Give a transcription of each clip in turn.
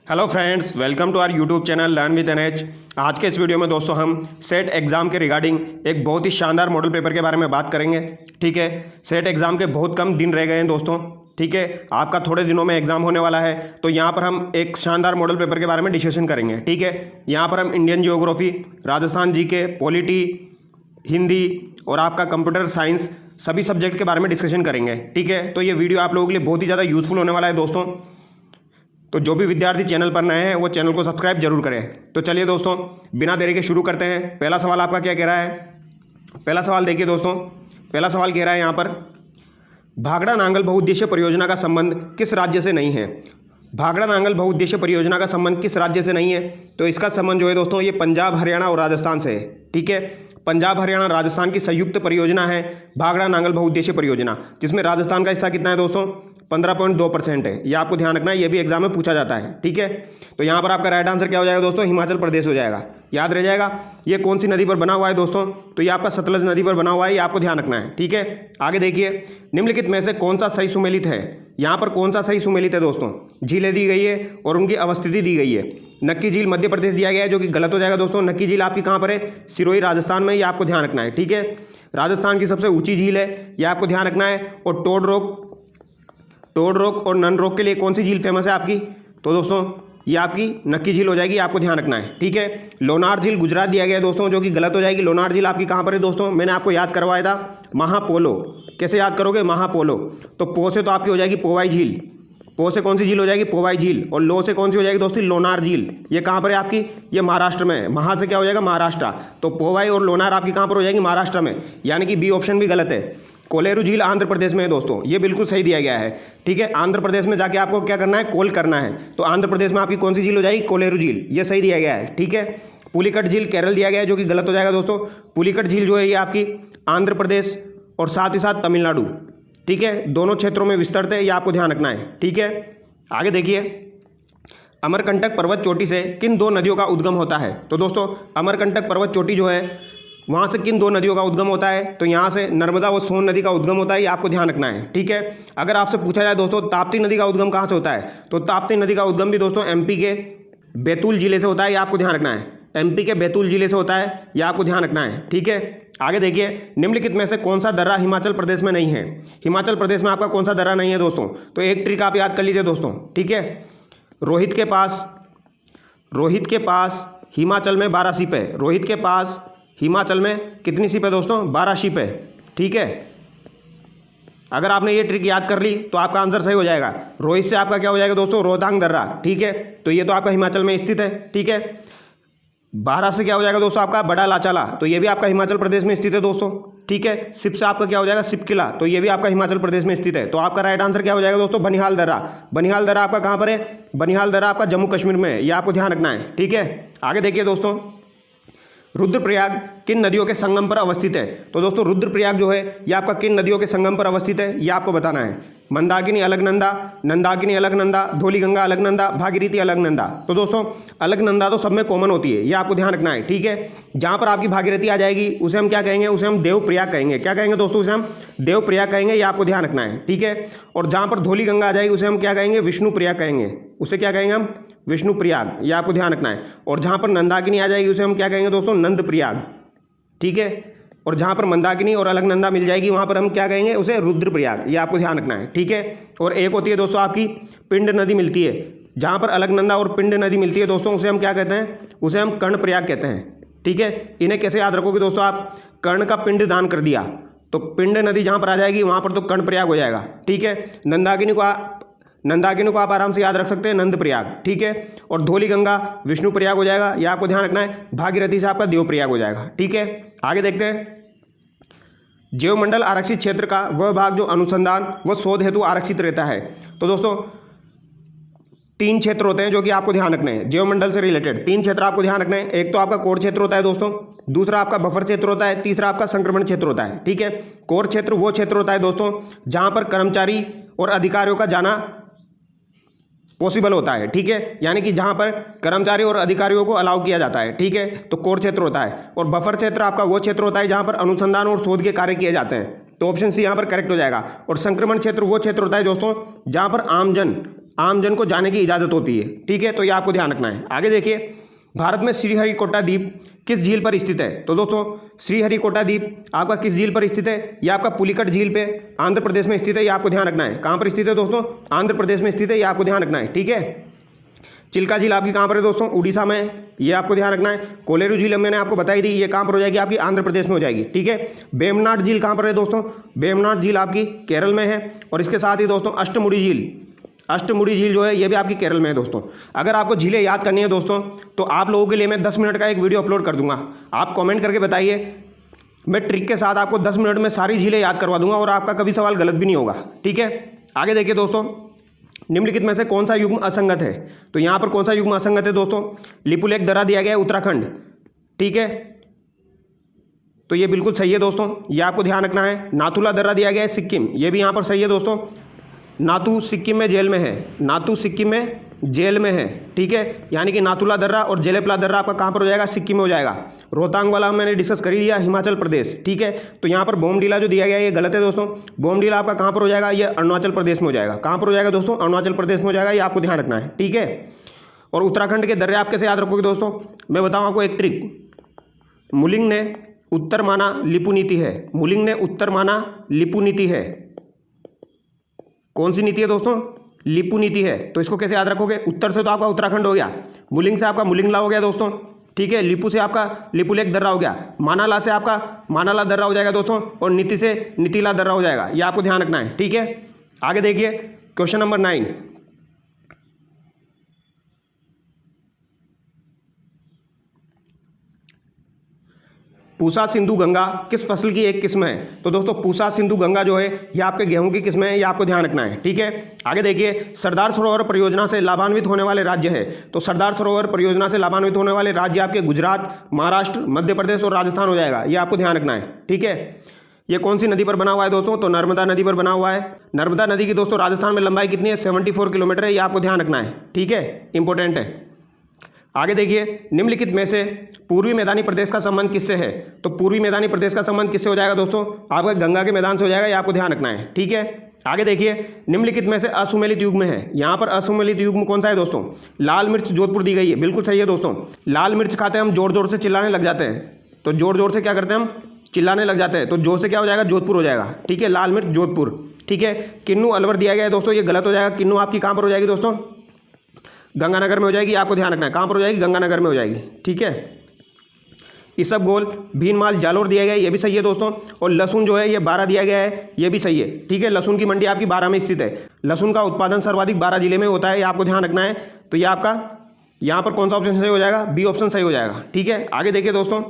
Hello friends, welcome to our YouTube channel learn with NH. आज के इस video में दोस्तों हम सेट एग्ज़ाम के रिगार्डिंग एक बहुत ही शानदार मॉडल पेपर के बारे में बात करेंगे। ठीक है, सेट एग्ज़ाम के बहुत कम दिन रह गए हैं दोस्तों। ठीक है, आपका थोड़े दिनों में एग्ज़ाम होने वाला है, तो यहाँ पर हम एक शानदार मॉडल पेपर के बारे में डिस्कशन करेंगे। ठीक है, यहाँ पर हम Indian geography, Rajasthan GK, polity, Hindi और आपका कंप्यूटर साइंस सभी सब्जेक्ट के बारे में डिस्कशन करेंगे। ठीक है, तो ये वीडियो आप लोगों के लिए बहुत ही ज़्यादा यूज़फुल होने वाला है दोस्तों। तो जो भी विद्यार्थी चैनल पर नए हैं वो चैनल को सब्सक्राइब जरूर करें। तो चलिए दोस्तों, बिना देरी के शुरू करते हैं। पहला सवाल आपका क्या कह रहा है? पहला सवाल देखिए दोस्तों, पहला सवाल कह रहा है यहाँ पर, भाखड़ा नांगल बहुउद्देश्य परियोजना का संबंध किस राज्य से नहीं है? भाखड़ा नांगल बहुउद्देश्य परियोजना का संबंध किस राज्य से नहीं है? तो इसका संबंध जो है दोस्तों, ये पंजाब, हरियाणा और राजस्थान से है। ठीक है, पंजाब, हरियाणा, राजस्थान की संयुक्त परियोजना है भाखड़ा नांगल बहुउद्देश्य परियोजना, जिसमें राजस्थान का हिस्सा कितना है दोस्तों? 15.2% है। ये आपको ध्यान रखना है, ये भी एग्जाम में पूछा जाता है। ठीक है, तो यहाँ पर आपका राइट आंसर क्या हो जाएगा दोस्तों? हिमाचल प्रदेश हो जाएगा। याद रह जाएगा। ये कौन सी नदी पर बना हुआ है दोस्तों? तो ये आपका सतलज नदी पर बना हुआ है, ये आपको ध्यान रखना है। ठीक है, आगे देखिए, निम्नलिखित में से कौन सा सही सुमेलित है? यहाँ पर कौन सा सही सुमेलित है दोस्तों? झीलें दी गई है और उनकी अवस्थिति दी गई है। नक्की झील मध्य प्रदेश दिया गया है, जो कि गलत हो जाएगा दोस्तों। नक्की झील आपकी कहाँ पर है? सिरोही, राजस्थान में। ये आपको ध्यान रखना है। ठीक है, राजस्थान की सबसे ऊंची झील है, ये आपको ध्यान रखना है। और टोड रॉक और नन रॉक के लिए कौन सी झील फेमस है आपकी? तो दोस्तों ये आपकी नक्की झील हो जाएगी, आपको ध्यान रखना है। ठीक है, लोनार झील गुजरात दिया गया है दोस्तों, जो कि गलत हो जाएगी। लोनार झील आपकी कहाँ पर है दोस्तों? मैंने आपको याद करवाया था, महापोलो। कैसे याद करोगे? महापोलो। तो पो से तो आपकी हो जाएगी पोवाई झील। पो से कौन सी झील हो जाएगी? पोवाई झील। और लो से कौन सी हो जाएगी दोस्तों? लोनार झील। ये कहाँ पर है आपकी? ये महाराष्ट्र में है। महा से क्या हो जाएगा? महाराष्ट्र। तो पोवाई और लोनार आपकी कहाँ पर हो जाएगी? महाराष्ट्र में। यानी कि बी ऑप्शन भी गलत है। कोलेरू झील आंध्र प्रदेश में है दोस्तों, ये बिल्कुल सही दिया गया है। ठीक है, आंध्र प्रदेश में जाके आपको क्या करना है? कॉल करना है। तो आंध्र प्रदेश में आपकी कौन सी झील हो जाएगी? कोलेरू झील। ये सही दिया गया है। ठीक है, पुलिकट झील केरल दिया गया है, जो कि गलत हो जाएगा दोस्तों। पुलिकट झील जो है ये आपकी आंध्र प्रदेश और साथ ही साथ तमिलनाडु, ठीक है, दोनों क्षेत्रों में विस्तृत है, ये आपको ध्यान रखना है। ठीक है, आगे देखिए, अमरकंटक पर्वत चोटी से किन दो नदियों का उद्गम होता है? तो दोस्तों अमरकंटक पर्वत चोटी जो है, वहाँ से किन दो नदियों का उद्गम होता है? तो यहाँ से नर्मदा व सोन नदी का उद्गम होता है, ये आपको ध्यान रखना है। ठीक है, अगर आपसे पूछा जाए दोस्तों ताप्ती नदी का उद्गम कहाँ से होता है? तो ताप्ती नदी का उद्गम भी दोस्तों एमपी के बैतूल जिले से होता है, ये आपको ध्यान रखना है। एमपी के बैतूल जिले से होता है, ये आपको ध्यान रखना है। ठीक है, आगे देखिए, निम्नलिखित में से कौन सा दर्रा हिमाचल प्रदेश में नहीं है? हिमाचल प्रदेश में आपका कौन सा दर्रा नहीं है दोस्तों? तो एक ट्रिक आप याद कर लीजिए दोस्तों। ठीक है, रोहित के पास हिमाचल में 12 शिप है। रोहित के पास हिमाचल में कितनी शिप है दोस्तों? 12 शिप है। ठीक है, अगर आपने ये ट्रिक याद कर ली तो आपका आंसर सही हो जाएगा। रोहित से आपका क्या हो जाएगा दोस्तों? रोहतांग दर्रा। ठीक है, तो ये तो आपका हिमाचल में स्थित है। ठीक है, 12 से क्या हो जाएगा दोस्तों? आपका बड़ा लाचाला, तो ये भी आपका हिमाचल प्रदेश में स्थित है दोस्तों। ठीक है, शिप से आपका क्या हो जाएगा? शिप किला, तो ये भी आपका हिमाचल प्रदेश में स्थित है। तो आपका राइट आंसर क्या हो जाएगा दोस्तों? बनिहाल दर्रा। बनिहाल दर्रा आपका कहाँ पर है? बनिहाल दर्रा आपका जम्मू कश्मीर में है, ये आपको ध्यान रखना है। ठीक है, आगे देखिए दोस्तों, रुद्रप्रयाग किन नदियों के संगम पर अवस्थित है? तो दोस्तों रुद्रप्रयाग जो है ये आपका किन नदियों के संगम पर अवस्थित है, ये आपको बताना है। मंदाकिनी अलकनंदा, नंदाकिनी अलकनंदा, धौलीगंगा अलकनंदा, भागीरथी अलकनंदा। तो दोस्तों अलकनंदा तो सब में कॉमन होती है, ये आपको ध्यान रखना है। ठीक है, जहाँ पर आपकी भागीरथी आ जाएगी उसे हम क्या कहेंगे? उसे हम देवप्रयाग कहेंगे। क्या कहेंगे दोस्तों? उसे हम देवप्रयाग कहेंगे, ये आपको ध्यान रखना है। ठीक है, और जहाँ पर धौलीगंगा आ जाएगी उसे हम क्या कहेंगे? विष्णुप्रयाग कहेंगे। उसे क्या कहेंगे हम? विष्णुप्रयाग, ये आपको ध्यान रखना है। और जहाँ पर नंदाकिनी आ जाएगी उसे हम क्या कहेंगे दोस्तों? नंदप्रयाग। ठीक है, और जहाँ पर मंदाकिनी और अलकनंदा मिल जाएगी वहाँ पर हम क्या कहेंगे? उसे रुद्रप्रयाग, ये आपको ध्यान रखना है। ठीक है, और एक होती है दोस्तों आपकी पिंड नदी मिलती है, जहाँ पर अलकनंदा और पिंड नदी मिलती है दोस्तों, उसे हम क्या कहते हैं? उसे हम कर्णप्रयाग कहते हैं। ठीक है, इन्हें कैसे याद रखोगे दोस्तों आप? कर्ण का पिंड दान कर दिया, तो पिंड नदी जहाँ पर आ जाएगी वहाँ पर तो कर्णप्रयाग हो जाएगा। ठीक है, नंदाकिनी को आप आराम से याद रख सकते हैं, नंदप्रयाग। ठीक है, और धौलीगंगा विष्णुप्रयाग हो जाएगा, ये आपको ध्यान रखना है। भागीरथी से आपका देवप्रयाग हो जाएगा। ठीक है, आगे देखते हैं, जैवमंडल आरक्षित क्षेत्र का वह भाग जो अनुसंधान व शोध हेतु आरक्षित रहता है। तो दोस्तों 3 क्षेत्र होते हैं जो कि आपको ध्यान रखने हैं। जैवमंडल से रिलेटेड 3 क्षेत्र आपको ध्यान रखने हैं। एक तो आपका कोर क्षेत्र होता है दोस्तों, दूसरा आपका बफर क्षेत्र होता है, तीसरा आपका संक्रमण क्षेत्र होता है। ठीक है, कोर क्षेत्र वो क्षेत्र होता है दोस्तों जहां पर कर्मचारी और अधिकारियों का जाना पॉसिबल होता है। ठीक है, यानी कि जहां पर कर्मचारी और अधिकारियों को अलाउ किया जाता है। ठीक है, तो कोर क्षेत्र होता है। और बफर क्षेत्र आपका वो क्षेत्र होता है जहां पर अनुसंधान और शोध के कार्य किए जाते हैं। तो ऑप्शन सी यहाँ पर करेक्ट हो जाएगा। और संक्रमण क्षेत्र वो क्षेत्र होता है दोस्तों जहाँ पर आमजन को जाने की इजाज़त होती है। ठीक है, तो ये आपको ध्यान रखना है। आगे देखिए, भारत में श्रीहरिकोटा द्वीप किस झील पर स्थित है? तो दोस्तों श्रीहरिकोटा द्वीप आपका किस झील पर स्थित है? यह आपका पुलिकट झील पे आंध्र प्रदेश में स्थित है। ये आपको ध्यान रखना है। कहाँ पर स्थित है दोस्तों? आंध्र प्रदेश में स्थित है। ये आपको ध्यान रखना है। ठीक है, चिल्का झील आपकी कहाँ पर है दोस्तों? उड़ीसा में है। ये आपको ध्यान रखना है। कोलेरू झील मैंने आपको बताई थी, ये कहाँ पर हो जाएगी? आपकी आंध्र प्रदेश में हो जाएगी। ठीक है, वेम्बनाड झील कहाँ पर है दोस्तों? वेम्बनाड झील आपकी केरल में है। और इसके साथ ही दोस्तों अष्टमुड़ी झील जो है ये भी आपकी केरल में है दोस्तों। अगर आपको झीलें याद करनी है दोस्तों तो आप लोगों के लिए मैं 10 मिनट का एक वीडियो अपलोड कर दूंगा। आप कमेंट करके बताइए, मैं ट्रिक के साथ आपको 10 मिनट में सारी झीलें याद करवा दूंगा और आपका कभी सवाल गलत भी नहीं होगा। ठीक है, आगे देखिए दोस्तों, निम्नलिखित में से कौन सा युग्म असंगत है? तो यहाँ पर कौन सा युग्म असंगत है दोस्तों? लिपुलेख दर्रा दिया गया है उत्तराखंड। ठीक है, तो ये बिल्कुल सही है दोस्तों, ये आपको ध्यान रखना है। नाथुला दर्रा दिया गया है सिक्किम, ये भी यहाँ पर सही है दोस्तों। नाथू सिक्किम में जेल में है, नाथू सिक्किम में जेल में है। ठीक है, यानी कि नाथुला दर्रा और जेलेपला दर्रा आपका कहाँ पर हो जाएगा? सिक्किम में हो जाएगा। रोहतांग वाला मैंने डिस्कस कर ही दिया, हिमाचल प्रदेश। ठीक है, तो यहाँ पर बोमडीला जो दिया गया है ये गलत है दोस्तों। बोमडीला आपका कहाँ पर हो जाएगा? ये अरुणाचल प्रदेश में हो जाएगा। कहाँ पर हो जाएगा दोस्तों? अरुणाचल प्रदेश में हो जाएगा। ये आपको ध्यान रखना है। ठीक है, और उत्तराखंड के दर्रे आप कैसे याद रखोगे दोस्तों? मैं बताऊँ आपको एक ट्रिक। मुलिंग ने उत्तर माना लिपु नीति है। मुलिंग ने उत्तर माना लिपु नीति है। कौन सी नीति है दोस्तों? लिपु नीति है। तो इसको कैसे याद रखोगे? उत्तर से तो आपका उत्तराखंड हो गया, मुलिंग से आपका मुलिंगला हो गया दोस्तों। ठीक है, लिपु से आपका लिपुलेख दर्रा हो गया, मानाला से आपका मानाला दर्रा हो जाएगा दोस्तों, और नीति से नीतिला दर्रा हो जाएगा। ये आपको ध्यान रखना है। ठीक है, आगे देखिए क्वेश्चन नंबर 9। पूसा सिंधु गंगा किस फसल की एक किस्म है? तो दोस्तों पूसा सिंधु गंगा जो है ये आपके गेहूं की किस्म है। ये आपको ध्यान रखना है। ठीक है, आगे देखिए, सरदार सरोवर परियोजना से लाभान्वित होने वाले राज्य है। तो सरदार सरोवर परियोजना से लाभान्वित होने वाले राज्य आपके गुजरात, महाराष्ट्र, मध्य प्रदेश और राजस्थान हो जाएगा। ये आपको ध्यान रखना है। ठीक है, ये कौन सी नदी पर बना हुआ है दोस्तों? तो नर्मदा नदी पर बना हुआ है। नर्मदा नदी की दोस्तों राजस्थान में लंबाई कितनी है? 74 किलोमीटर है। ये आपको ध्यान रखना है। ठीक है, इंपॉर्टेंट है। आगे देखिए, निम्नलिखित में से पूर्वी मैदानी प्रदेश का संबंध किससे है? तो पूर्वी मैदानी प्रदेश का संबंध किससे हो जाएगा दोस्तों? आपका गंगा के मैदान से हो जाएगा। ये आपको ध्यान रखना है। ठीक है, आगे देखिए, निम्नलिखित में से असुमेलित युग्म है। यहाँ पर असुमेलित युग्म कौन सा है दोस्तों? लाल मिर्च जोधपुर दी गई है। बिल्कुल सही है दोस्तों। लाल मिर्च खाते हैं हम, जोर जोर से चिल्लाने लग जाते हैं। तो जोर जोर से क्या करते हैं हम? चिल्लाने लग जाते हैं। तो जोर से क्या हो जाएगा? जोधपुर हो जाएगा। ठीक है, लाल मिर्च जोधपुर। ठीक है, किन्नू अलवर दिया गया है दोस्तों, ये गलत हो जाएगा। किन्नू आपकी कहाँ पर हो जाएगी दोस्तों? गंगानगर में हो जाएगी। आपको ध्यान रखना है, कहाँ पर हो जाएगी? गंगानगर में हो जाएगी। ठीक है, इसबगोल, भीनमाल, जालोर दिया गया है, ये भी सही है दोस्तों। और लहसुन जो है ये 12 दिया गया है, ये भी सही है। ठीक है, लहसुन की मंडी आपकी 12 में स्थित है। लहसुन का उत्पादन सर्वाधिक 12 जिले में होता है। ये आपको ध्यान रखना है। तो ये आपका यहाँ पर कौन सा ऑप्शन सही हो जाएगा? बी ऑप्शन सही हो जाएगा। ठीक है, आगे देखिए दोस्तों,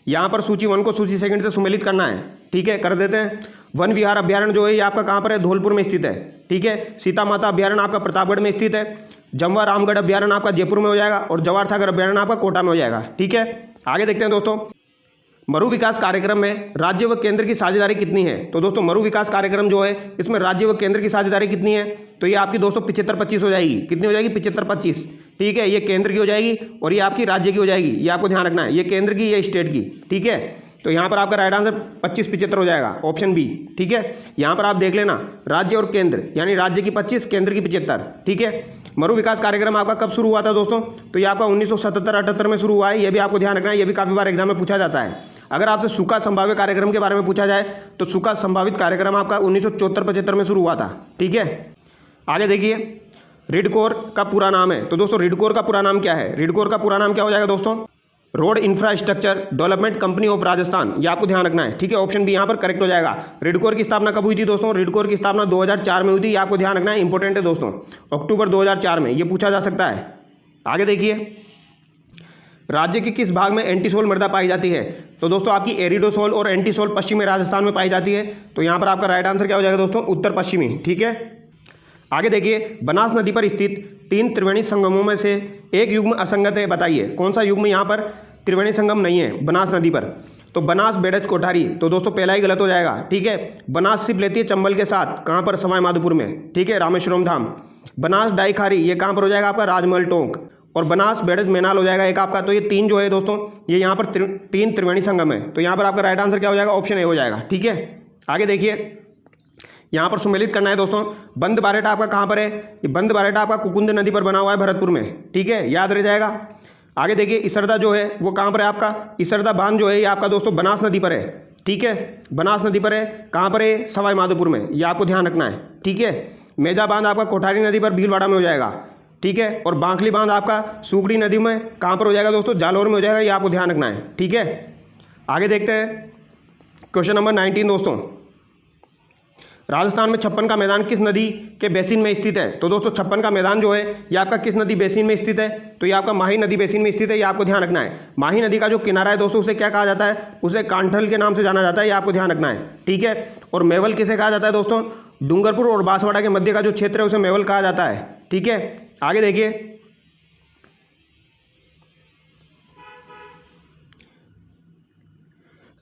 यहाँ पर सूची 1 को सूची 2 से सुमेलित करना है। ठीक है, कर देते हैं। वन विहार अभ्यारण्य जो है ये आपका कहाँ पर है? धौलपुर में स्थित है। ठीक है, सीता माता अभ्यारण्य आपका प्रतापगढ़ में स्थित है। जमवा रामगढ़ अभ्यारण्य आपका जयपुर में हो जाएगा। और जवाहर सागर अभ्यारण्य आपका कोटा में हो जाएगा। ठीक है, आगे देखते हैं दोस्तों, मरु विकास कार्यक्रम में राज्य व केंद्र की साझेदारी कितनी है? तो दोस्तों मरु विकास कार्यक्रम जो है इसमें राज्य व केंद्र की साझेदारी कितनी है? तो ये आपकी दोस्तों 75-25 हो जाएगी। कितनी हो जाएगी? 75-25। ठीक है, ये केंद्र की हो जाएगी और ये आपकी राज्य की हो जाएगी। ये आपको ध्यान रखना है, ये केंद्र की, ये स्टेट की। ठीक है, तो यहाँ पर आपका राइट आंसर 25-75 हो जाएगा, ऑप्शन बी। ठीक है, यहाँ पर आप देख लेना, राज्य और केंद्र, यानी राज्य की 25, केंद्र की 75। ठीक है, मरु विकास कार्यक्रम आपका कब शुरू हुआ था दोस्तों? तो ये आपका 1977-78 में शुरू हुआ है। ये भी आपको ध्यान रखना है, ये भी काफ़ी बार एग्जाम में पूछा जाता है। अगर आपसे सूखा संभाव्य कार्यक्रम के बारे में पूछा जाए तो सूखा संभावित कार्यक्रम आपका 1974-75 में शुरू हुआ था। ठीक है, आगे देखिए, रिडकोर का पूरा नाम है। तो दोस्तों रिडकोर का पूरा नाम क्या है? रिडकोर का पूरा नाम क्या हो जाएगा दोस्तों? Road infrastructure development company of Rajasthan. ये आपको ध्यान रखना है। ठीक है, ऑप्शन बी यहाँ पर करेक्ट हो जाएगा। रिडकोर की स्थापना कब हुई थी दोस्तों? रिडकोर की स्थापना 2004 में हुई थी। ये आपको ध्यान रखना है, इंपॉर्टेंट है दोस्तों, अक्टूबर 2004 में ये पूछा जा सकता है। आगे देखिए, राज्य के किस भाग में एंटीसोल मृदा पाई जाती है? तो दोस्तों आपकी एरिडोसोल और एंटीसोल पश्चिमी राजस्थान में पाई जाती है। तो यहाँ पर आपका राइट आंसर क्या हो जाएगा दोस्तों? उत्तर पश्चिमी। ठीक है, आगे देखिए, बनास नदी पर स्थित 3 त्रिवेणी संगमों में से एक युग्म असंगत है, बताइए कौन सा युग्म यहाँ पर त्रिवेणी संगम नहीं है बनास नदी पर? तो बनास, बेड़ज, कोठारी। तो दोस्तों पहला ही गलत हो जाएगा। ठीक है, बनास सिप लेती है चंबल के साथ, कहाँ पर? सवाई माधोपुर में। ठीक है, रामेश्वरम धाम। बनास डाई खारी, ये कहाँ पर हो जाएगा आपका? राजमहल टोंक। और बनास, बेड़ज, मैनाल हो जाएगा एक आपका। तो ये 3 जो है दोस्तों, ये यहाँ पर 3 त्रिवेणी संगम है। तो यहाँ पर आपका राइट आंसर क्या हो जाएगा? ऑप्शन ए हो जाएगा। ठीक है, आगे देखिए, यहाँ पर सुमेलित करना है दोस्तों। बंद बारेटा आपका कहाँ पर है? ये बंद बारेटा आपका कुकुंद नदी पर बना हुआ है भरतपुर में, ठीक है, याद रह जाएगा। आगे देखिए इसरदा जो है वो कहाँ पर है आपका? इसरदा बांध जो है ये आपका दोस्तों बनास नदी पर है, ठीक है, बनास नदी पर है। कहाँ पर है? सवाई माधोपुर में, ये आपको ध्यान रखना है, ठीक है। मेजा बांध आपका कोठारी नदी पर भीलवाड़ा में हो जाएगा, ठीक है। और बांखली बांध आपका सुगड़ी नदी में कहाँ पर हो जाएगा दोस्तों? जालौर में हो जाएगा, ये आपको ध्यान रखना है, ठीक है। आगे देखते हैं क्वेश्चन नंबर 19 दोस्तों। राजस्थान में छप्पन का मैदान किस नदी के बेसिन में स्थित है? तो दोस्तों छप्पन का मैदान जो है ये आपका किस नदी बेसिन में स्थित है? तो ये आपका माही नदी बेसिन में स्थित है, ये आपको ध्यान रखना है। माही नदी का जो किनारा है दोस्तों उसे क्या कहा जाता है? उसे कांठल के नाम से जाना जाता है, ये आपको ध्यान रखना है, ठीक है। और मेवल किसे कहा जाता है दोस्तों? डूंगरपुर और बांसवाड़ा के मध्य का जो क्षेत्र है उसे मेवल कहा जाता है, ठीक है। आगे देखिए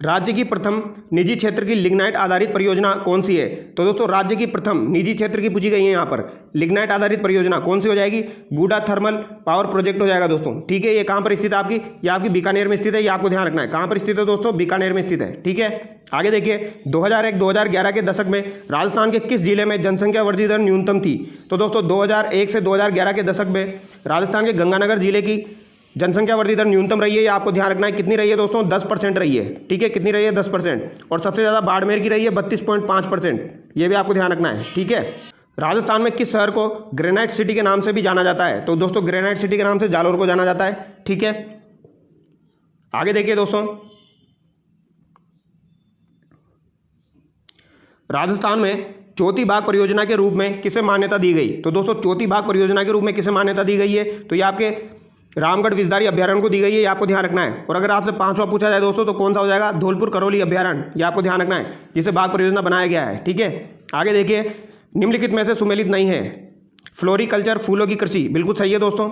राज्य की प्रथम निजी क्षेत्र की लिग्नाइट आधारित परियोजना कौन सी है? तो दोस्तों राज्य की प्रथम निजी क्षेत्र की पूछी गई है यहाँ पर। लिग्नाइट आधारित परियोजना कौन सी हो जाएगी? गूडा थर्मल पावर प्रोजेक्ट हो जाएगा दोस्तों, ठीक है। ये कहाँ पर स्थित है आपकी? ये आपकी बीकानेर में स्थित है, ये आपको ध्यान रखना है। कहाँ पर स्थित है दोस्तों? बीकानेर में स्थित है, ठीक है। आगे देखिए 2001-2011 के दशक में राजस्थान के किस जिले में जनसंख्या वृद्धि दर न्यूनतम थी? तो दोस्तों 2001 से 2011 के दशक में राजस्थान के गंगानगर जिले की जनसंख्या वृद्धि दर न्यूनतम रही है, ये आपको ध्यान रखना है। कितनी रही है दोस्तों? 10% रही है, ठीक है। कितनी रही है? 10%। और सबसे ज़्यादा बाड़मेर की रही है 32.5%, ये भी आपको ध्यान रखना है, ठीक है। राजस्थान में किस शहर को ग्रेनाइट सिटी के नाम से भी जाना जाता है? तो दोस्तों ग्रेनाइट सिटी के नाम से जालौर को जाना जाता है, ठीक है। आगे देखिए दोस्तों राजस्थान में चौथी बाघ परियोजना के रूप में किसे मान्यता दी गई? तो दोस्तों चौथी बाघ परियोजना के रूप में किसे मान्यता दी गई है? तो ये आपके रामगढ़ विषधारी अभ्यारण्य को दी गई है, ये आपको ध्यान रखना है। और अगर आपसे पांचवा पूछा जाए दोस्तों तो कौन सा हो जाएगा? धौलपुर करौली अभ्यारण्य, ये आपको ध्यान रखना है, जिसे बाघ परियोजना बनाया गया है, ठीक है। आगे देखिए निम्नलिखित में से सुमेलित नहीं है। फ्लोरिकल्चर फूलों की कृषि बिल्कुल सही है दोस्तों।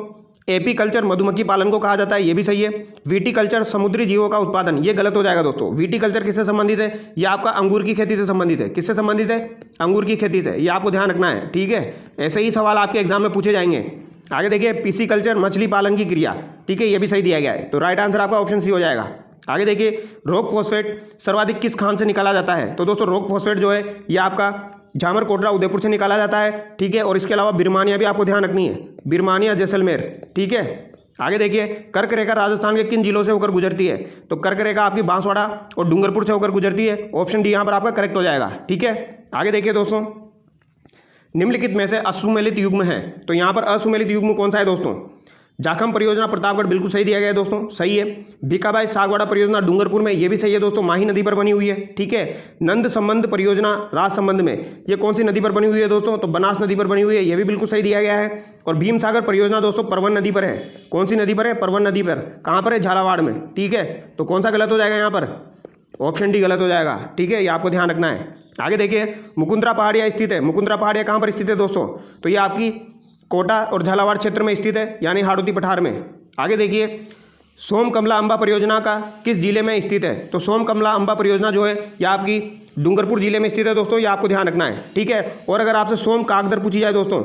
एपीकल्चर मधुमक्खी पालन को कहा जाता है, ये भी सही है। विटीकल्चर समुद्री जीवों का उत्पादन, ये गलत हो जाएगा दोस्तों। विटीकल्चर किससे संबंधित है? ये आपका अंगूर की खेती से संबंधित है। किससे संबंधित है? अंगूर की खेती से, ये आपको ध्यान रखना है, ठीक है। ऐसे ही सवाल आपके एग्जाम में पूछे जाएंगे। आगे देखिए पिसीकल्चर मछली पालन की क्रिया, ठीक है, ये भी सही दिया गया है, तो राइट आंसर आपका ऑप्शन सी हो जाएगा। आगे देखिए रॉक फॉस्फेट सर्वाधिक किस खान से निकाला जाता है? तो दोस्तों रॉक फॉस्फेट जो है ये आपका झामर कोटरा उदयपुर से निकाला जाता है, ठीक है। और इसके अलावा बिरमानिया भी आपको ध्यान रखनी है, बिरमानिया जैसलमेर, ठीक है। आगे देखिए कर्क रेखा राजस्थान के किन जिलों से होकर गुजरती है? तो कर्क रेखा आपकी बांसवाड़ा और डूंगरपुर से होकर गुजरती है, ऑप्शन डी यहाँ पर आपका करेक्ट हो जाएगा, ठीक है। आगे देखिए दोस्तों निम्नलिखित में से असुमेलित युग्म है, तो यहाँ पर असुमेलित युग्म कौन सा है दोस्तों? जाखम परियोजना प्रतापगढ़ बिल्कुल सही दिया गया है दोस्तों, सही है। भीखाबाई सागवाड़ा परियोजना डूंगरपुर में, ये भी सही है दोस्तों, माही नदी पर बनी हुई है, ठीक है। नंद संबंध परियोजना राजसंबंध में, ये कौन सी नदी पर बनी हुई है दोस्तों? तो बनास नदी पर बनी हुई है, ये भी बिल्कुल सही दिया गया है। और भीम सागर परियोजना दोस्तों परवन नदी पर है। कौन सी नदी पर है? परवन नदी पर। कहाँ पर है? झालावाड़ में, ठीक है। तो कौन सा गलत हो जाएगा यहाँ पर? ऑप्शन डी गलत हो जाएगा, ठीक है, ये आपको ध्यान रखना है। आगे देखिए मुकुंदरा पहाड़ियाँ स्थित है। मुकुंदरा पहाड़ियाँ कहाँ पर स्थित है दोस्तों? तो ये आपकी कोटा और झालावाड़ क्षेत्र में स्थित है, यानी हाड़ौती पठार में। आगे देखिए सोम कमला अंबा परियोजना का किस जिले में स्थित है? तो सोम कमला अंबा परियोजना जो है यह आपकी डूंगरपुर जिले में स्थित है दोस्तों, ये आपको ध्यान रखना है, ठीक है। और अगर आपसे सोम कागदर पूछी जाए दोस्तों,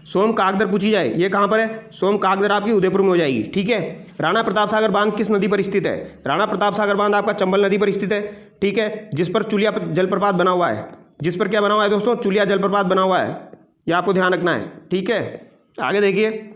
सोम कागदर पूछी जाए, ये कहाँ पर है? सोम कागदर आपकी उदयपुर में हो जाएगी, ठीक है। राणा प्रताप सागर बांध किस नदी पर स्थित है? राणा प्रताप सागर बांध आपका चंबल नदी पर स्थित है, ठीक है, जिस पर चुलिया जलप्रपात बना हुआ है। जिस पर क्या बना हुआ है दोस्तों? चुलिया जलप्रपात बना हुआ है, ये आपको ध्यान रखना है, ठीक है। आगे देखिए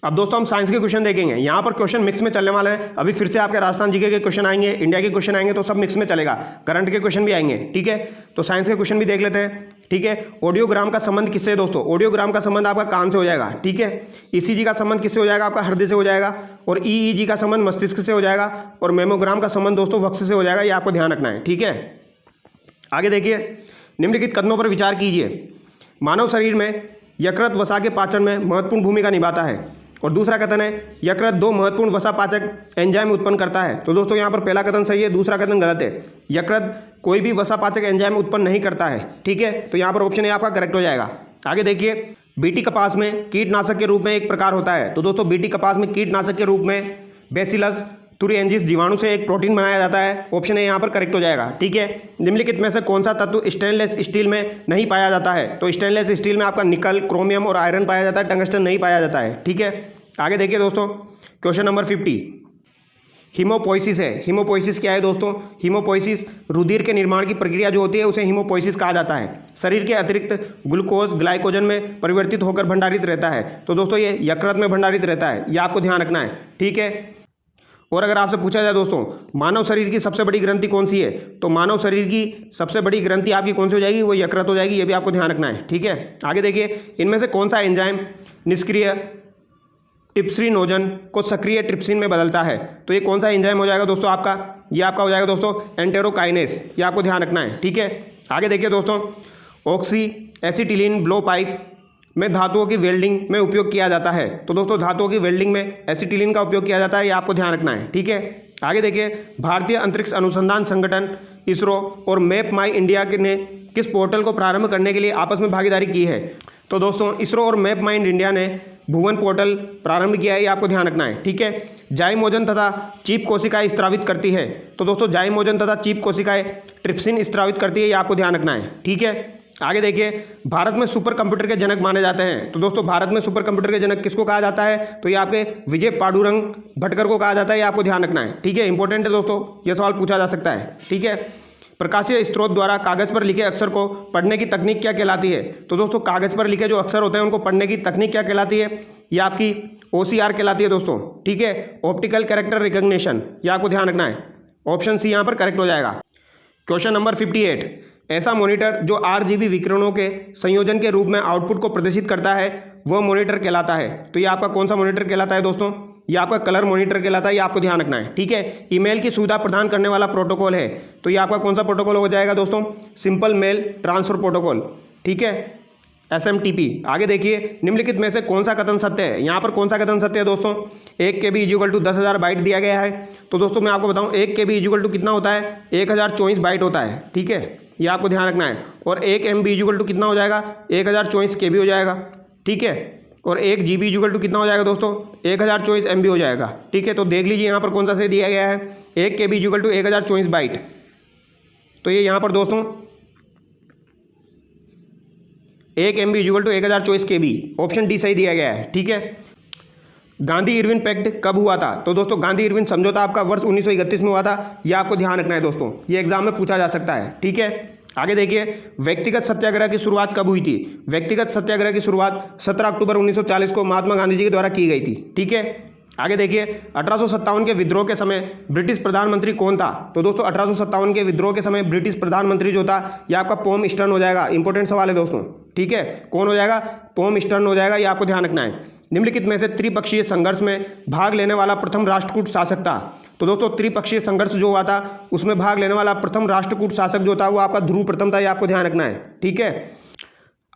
अब दोस्तों हम साइंस के क्वेश्चन देखेंगे। यहाँ पर क्वेश्चन मिक्स में चलने वाले हैं। अभी फिर से आपके राजस्थान जीके के क्वेश्चन आएंगे, इंडिया के क्वेश्चन आएंगे, तो सब मिक्स में चलेगा। करंट के क्वेश्चन भी आएंगे, ठीक है। तो साइंस के क्वेश्चन भी देख लेते हैं, ठीक है। ऑडियोग्राम का संबंध किससे है दोस्तों? ऑडियोग्राम का संबंध आपका कान से हो जाएगा, ठीक है। ईसीजी का संबंध किससे हो जाएगा? आपका हृदय से हो जाएगा। और ईईजी का संबंध मस्तिष्क से हो जाएगा। और मेमोग्राम का संबंध दोस्तों वक्ष से हो जाएगा, ये आपको ध्यान रखना है, ठीक है। आगे देखिए निम्नलिखित कथनों पर विचार कीजिए। मानव शरीर में यकृत वसा के पाचन में महत्वपूर्ण भूमिका निभाता है। और दूसरा कथन है यकृत 2 महत्वपूर्ण वसा पाचक एंजाइम उत्पन्न करता है। तो दोस्तों यहाँ पर पहला कथन सही है, दूसरा कथन गलत है। यकृत कोई भी वसा पाचक एंजाइम उत्पन्न नहीं करता है, ठीक है। तो यहाँ पर ऑप्शन ए आपका करेक्ट हो जाएगा। आगे देखिए बीटी कपास में कीटनाशक के रूप में एक प्रकार होता है। तो दोस्तों बीटी कपास में कीटनाशक के रूप में बेसिलस तुरिएंजिस जीवाणु से एक प्रोटीन बनाया जाता है, ऑप्शन ए यहाँ पर करेक्ट हो जाएगा, ठीक है। निम्नलिखित में से कौन सा तत्व स्टेनलेस स्टील में नहीं पाया जाता है? तो स्टेनलेस स्टील में आपका निकल, क्रोमियम और आयरन पाया जाता है, टंगस्टन नहीं पाया जाता है, ठीक है। आगे देखिए दोस्तों क्वेश्चन नंबर 50। हीमोपोइसिस है। हीमोपोइसिस क्या है दोस्तों? हीमोपोइसिस रुधिर के निर्माण की प्रक्रिया जो होती है उसे हीमोपोइसिस कहा जाता है। शरीर के अतिरिक्त ग्लूकोज ग्लाइकोजन में परिवर्तित होकर भंडारित रहता है। तो दोस्तों ये यकृत में भंडारित रहता है, ये आपको ध्यान रखना है, ठीक है। और अगर आपसे पूछा जाए दोस्तों मानव शरीर की सबसे बड़ी ग्रंथि कौन सी है, तो मानव शरीर की सबसे बड़ी ग्रंथि आपकी कौन सी हो जाएगी? वो यकृत हो जाएगी, ये भी आपको ध्यान रखना है, ठीक है। आगे देखिए, इनमें से कौन सा एंजाइम निष्क्रिय ट्रिप्सिनोजन को सक्रिय ट्रिप्सिन में बदलता है? तो ये कौन सा एंजाइम हो जाएगा दोस्तों आपका? ये आपका हो जाएगा दोस्तों एंटेरोकाइनेस, ये आपको ध्यान रखना है, ठीक है। आगे देखिए दोस्तों, ऑक्सी एसिटिलीन ब्लो पाइप में धातुओं की वेल्डिंग में उपयोग किया जाता है। तो दोस्तों धातुओं की वेल्डिंग में एसिटिलीन का उपयोग किया जाता है, ये आपको ध्यान रखना है, ठीक है। आगे देखिए, भारतीय अंतरिक्ष अनुसंधान संगठन इसरो और मैप माई इंडिया ने किस पोर्टल को प्रारंभ करने के लिए आपस में भागीदारी की है? तो दोस्तों इसरो और मैप माई इंडिया ने भुवन पोर्टल प्रारंभ किया है, ये आपको ध्यान रखना है, ठीक है। जाइमोजन तथा चीप कोशिकाएं स्त्रावित करती है। तो दोस्तों जाइमोजन तथा चीप कोशिकाएं ट्रिप्सिन स्त्रावित करती है, ये आपको ध्यान रखना है, ठीक है। आगे देखिए, भारत में सुपर कंप्यूटर के जनक माने जाते हैं। तो दोस्तों भारत में सुपर कंप्यूटर के जनक किसको कहा जाता है? तो ये आपके विजय पांडुरंग भटकर को कहा जाता है, ये आपको ध्यान रखना है, ठीक है। इंपॉर्टेंट है दोस्तों, ये सवाल पूछा जा सकता है, ठीक है। प्रकाशीय स्रोत द्वारा कागज पर लिखे अक्षर को पढ़ने की तकनीक क्या कहलाती है? तो दोस्तों कागज पर लिखे जो अक्षर होते हैं उनको पढ़ने की तकनीक क्या कहलाती है? ये आपकी OCR कहलाती है दोस्तों, ठीक है, ऑप्टिकल कैरेक्टर रिकॉग्निशन, ये आपको ध्यान रखना है। ऑप्शन सी यहाँ पर करेक्ट हो जाएगा। क्वेश्चन नंबर 58, ऐसा मॉनिटर जो RGB विकिरणों के संयोजन के रूप में आउटपुट को प्रदर्शित करता है वह मॉनिटर कहलाता है। तो ये आपका कौन सा मॉनिटर कहलाता है दोस्तों? ये आपका कलर मॉनिटर कहलाता है, ये आपको ध्यान रखना है, ठीक है। ईमेल की सुविधा प्रदान करने वाला प्रोटोकॉल है। तो ये आपका कौन सा प्रोटोकॉल हो जाएगा दोस्तों? सिंपल मेल ट्रांसफर प्रोटोकॉल, ठीक है, SMTP। आगे देखिए, निम्नलिखित में से कौन सा कथन सत्य है? यहाँ पर कौन सा कथन सत्य है दोस्तों? 1 KB = 10,000 बाइट दिया गया है। तो दोस्तों मैं आपको बताऊँ 1 KB = कितना होता है? 1024 बाइट होता है, ठीक है, ये आपको ध्यान रखना है। और 1 MB = कितना हो जाएगा? 1024 KB हो जाएगा, ठीक है। और 1 GB = कितना हो जाएगा दोस्तों? 1024 MB हो जाएगा, ठीक है। तो देख लीजिए यहाँ पर कौन सा सही दिया गया है? 1 KB = 1024 बाइट। तो ये यहाँ पर दोस्तों 1 MB = 1024 KB, ऑप्शन डी सही दिया गया है, ठीक है। गांधी इरविन पैक्ट कब हुआ था? तो दोस्तों गांधी इरविन समझौता आपका वर्ष 1931 में हुआ था, यह आपको ध्यान रखना है दोस्तों, ये एग्जाम में पूछा जा सकता है, ठीक है। आगे देखिए, व्यक्तिगत सत्याग्रह की शुरुआत कब हुई थी? व्यक्तिगत सत्याग्रह की शुरुआत 17 अक्टूबर 1940 को महात्मा गांधी जी के द्वारा की गई थी, ठीक है। आगे देखिए, 1857 के विद्रोह के समय ब्रिटिश प्रधानमंत्री कौन था? तो दोस्तों 1857 के विद्रोह के समय ब्रिटिश प्रधानमंत्री जो था यह आपका पॉम स्टर्न हो जाएगा। इंपॉर्टेंट सवाल है दोस्तों, ठीक है, कौन हो जाएगा? पॉम स्टर्न हो जाएगा, ये आपको ध्यान रखना है। निम्नलिखित में से त्रिपक्षीय संघर्ष में भाग लेने वाला प्रथम राष्ट्रकूट शासक था? तो दोस्तों त्रिपक्षीय संघर्ष जो हुआ था उसमें भाग लेने वाला प्रथम राष्ट्रकूट शासक जो था वो आपका ध्रुव प्रथम था, ये आपको ध्यान रखना है, ठीक है।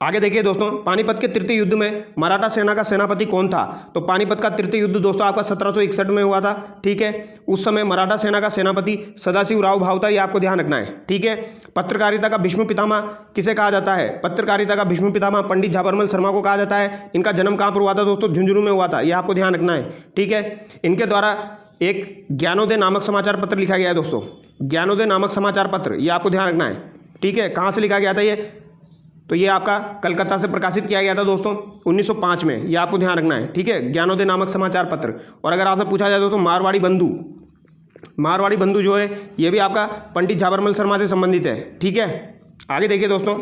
आगे देखिए दोस्तों, पानीपत के तृतीय युद्ध में मराठा सेना का सेनापति कौन था? तो पानीपत का तृतीय युद्ध दोस्तों आपका 1761 में हुआ था, ठीक है। उस समय मराठा सेना का सेनापति सदाशिवराव भाऊ था, ये आपको ध्यान रखना है, ठीक है। पत्रकारिता का भीष्म पितामह किसे कहा जाता है? पत्रकारिता का भीष्म पितामह पंडित झाबरमल शर्मा को कहा जाता है। इनका जन्म कहाँ पर हुआ था दोस्तों? झुंझुनू में हुआ था, ये आपको ध्यान रखना है, ठीक है। इनके द्वारा एक ज्ञानोदय नामक समाचार पत्र लिखा गया है दोस्तों, ज्ञानोदय नामक समाचार पत्र, ये आपको ध्यान रखना है, ठीक है। कहाँ से लिखा गया था ये? तो ये आपका कलकत्ता से प्रकाशित किया गया था दोस्तों 1905 में, ये आपको ध्यान रखना है, ठीक है, ज्ञानोदय नामक समाचार पत्र। और अगर आपसे पूछा जाए दोस्तों मारवाड़ी बंधु जो है ये भी आपका पंडित झाबरमल शर्मा से संबंधित है, ठीक है। आगे देखिए दोस्तों,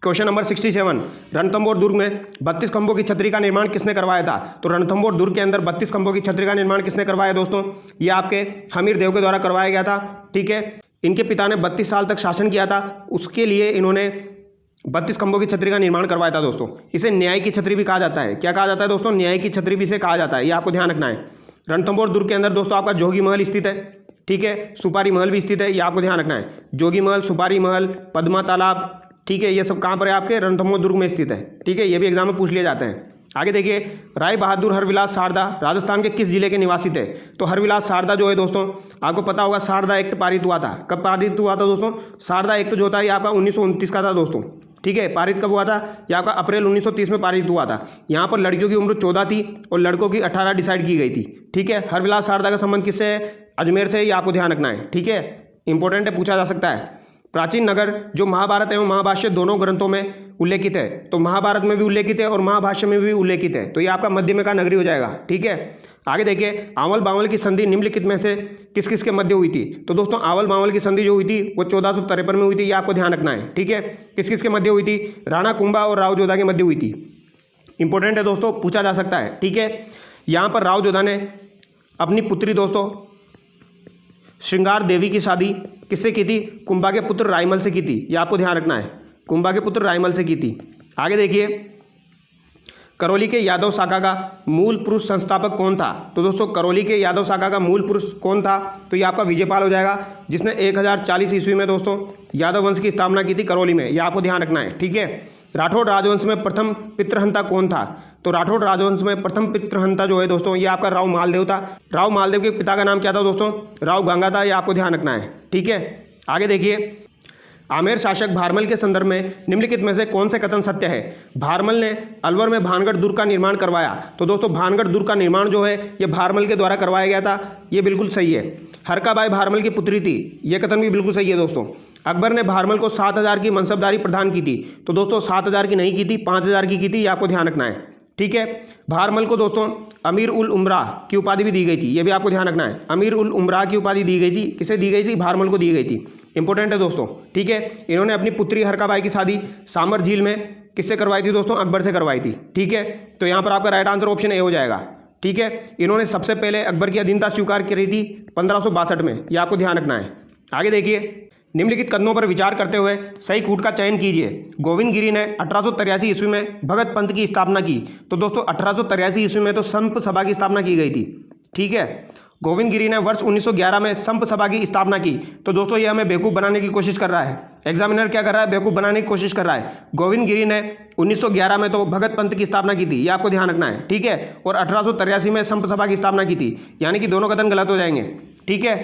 क्वेश्चन नंबर 67, रणथंभौर दुर्ग में 32 खंभों की छतरी का निर्माण किसने करवाया था? तो रणथंभौर दुर्ग के अंदर 32 खंभों की छतरी का निर्माण किसने करवाया दोस्तों? ये आपके हमीर देव के द्वारा करवाया गया था, ठीक है। इनके पिता ने 32 साल तक शासन किया था, उसके लिए इन्होंने 32 खंभों की छतरी का निर्माण करवाया था दोस्तों। इसे न्याय की छतरी भी कहा जाता है। क्या कहा जाता है दोस्तों? न्याय की छतरी भी इसे कहा जाता है, ये आपको ध्यान रखना है। रणथंभौर दुर्ग के अंदर दोस्तों आपका जोगी महल स्थित है, ठीक है, सुपारी महल भी स्थित है, ये आपको ध्यान रखना है। जोगी महल, सुपारी महल, पद्मा तालाब, ठीक है, ये सब कहाँ पर है? आपके रणथंभौर दुर्ग में स्थित है, ठीक है, ये भी एग्जाम में पूछ लिए जाते हैं। आगे देखिए, राय बहादुर हरविलास सारदा राजस्थान के किस जिले के निवासी थे? तो हरविलास सारदा जो है दोस्तों आपको पता होगा सारदा एक्ट पारित हुआ था। कब पारित हुआ था दोस्तों? सारदा एक्ट जो था ये आपका 1929 का था दोस्तों, ठीक है। पारित कब हुआ था? ये आपका अप्रैल 1930 में पारित हुआ था। यहाँ पर लड़कियों की उम्र 14 थी और लड़कों की 18 डिसाइड की गई थी, ठीक है। हरविलास सारदा का संबंध किससे है? अजमेर से, ये आपको ध्यान रखना है, ठीक है, इंपॉर्टेंट है, पूछा जा सकता है। प्राचीन नगर जो महाभारत एवं महाभाष्य दोनों ग्रंथों में उल्लेखित है, तो महाभारत में भी उल्लेखित है और महाभाष्य में भी उल्लेखित है, तो ये आपका मध्य में का नगरी हो जाएगा। ठीक है, आगे देखिए, आवल बावल की संधि निम्नलिखित में से किस किस के मध्य हुई थी? तो दोस्तों आवल बावल की संधि जो हुई थी वो 1453 में हुई थी, ये आपको ध्यान रखना है। ठीक है, किस किस के मध्य हुई थी? राणा कुंभा और राव जोधा के मध्य हुई थी। इंपॉर्टेंट है दोस्तों, पूछा जा सकता है। ठीक है, यहाँ पर राव जोधा ने अपनी पुत्री दोस्तों श्रृंगार देवी की शादी किससे की थी? कुंभा के पुत्र रायमल से की थी, ये आपको ध्यान रखना है, कुंभा के पुत्र रायमल से की थी। आगे देखिए, करौली के यादव शाखा का मूल पुरुष संस्थापक कौन था? तो दोस्तों करौली के यादव शाखा का मूल पुरुष कौन था? तो ये आपका विजयपाल हो जाएगा, जिसने 1040 ईस्वी में दोस्तों यादव वंश की स्थापना की थी करौली में, ये आपको ध्यान रखना है। ठीक है, राठौड़ राजवंश में प्रथम पितृहंता कौन था? तो राठौड़ राजवंश में प्रथम पितृहंता जो है दोस्तों ये आपका राव मालदेव था। राव मालदेव के पिता का नाम क्या था दोस्तों? राव गंगा था, ये आपको ध्यान रखना है। ठीक है, आगे देखिए, आमेर शासक भारमल के संदर्भ में निम्नलिखित में से कौन से कथन सत्य है? भारमल ने अलवर में भानगढ़ दुर्ग का निर्माण करवाया, तो दोस्तों भानगढ़ दुर्ग का निर्माण जो है ये भारमल के द्वारा करवाया गया था, ये बिल्कुल सही है। हरकाबाई भारमल की पुत्री थी, ये कथन भी बिल्कुल सही है दोस्तों। अकबर ने भारमल को 7000 की मनसबदारी प्रदान की थी, तो दोस्तों 7000 की नहीं की थी, 5000 की थी, ये आपको ध्यान रखना है। ठीक है, भारमल को दोस्तों अमीर उल उमरा की उपाधि भी दी गई थी, ये भी आपको ध्यान रखना है। अमीर उल उमरा की उपाधि दी गई थी, किसे दी गई थी? भारमल को दी गई थी। इंपॉर्टेंट है दोस्तों। ठीक है, इन्होंने अपनी पुत्री हरकाबाई की शादी सामर झील में किससे करवाई थी दोस्तों? अकबर से करवाई थी। ठीक है, तो यहाँ पर आपका राइट आंसर ऑप्शन ए हो जाएगा। ठीक है, इन्होंने सबसे पहले अकबर की अधीनता स्वीकार करी थी 1562 में, ये आपको ध्यान रखना है। आगे देखिए, निम्नलिखित कथनों पर विचार करते हुए सही कूट का चयन कीजिए। गोविंद गिरी ने 1883 ईस्वी में भगत पंथ की स्थापना की, तो दोस्तों 1883 ईस्वी में तो संप सभा की स्थापना की गई थी। ठीक है, गोविंद गिरी ने वर्ष 1911 में संप सभा की स्थापना की, तो दोस्तों ये हमें बेवकूफ़ बनाने की कोशिश कर रहा है। एग्जामिनर क्या कर रहा है? बेवकूफ़ बनाने की कोशिश कर रहा है। गोविंद गिरी ने 1911 में तो भगत पंथ की स्थापना की थी, ये आपको ध्यान रखना है। ठीक है, और 1883 में संप सभा की स्थापना की थी, यानी कि दोनों कथन गलत हो जाएंगे। ठीक है,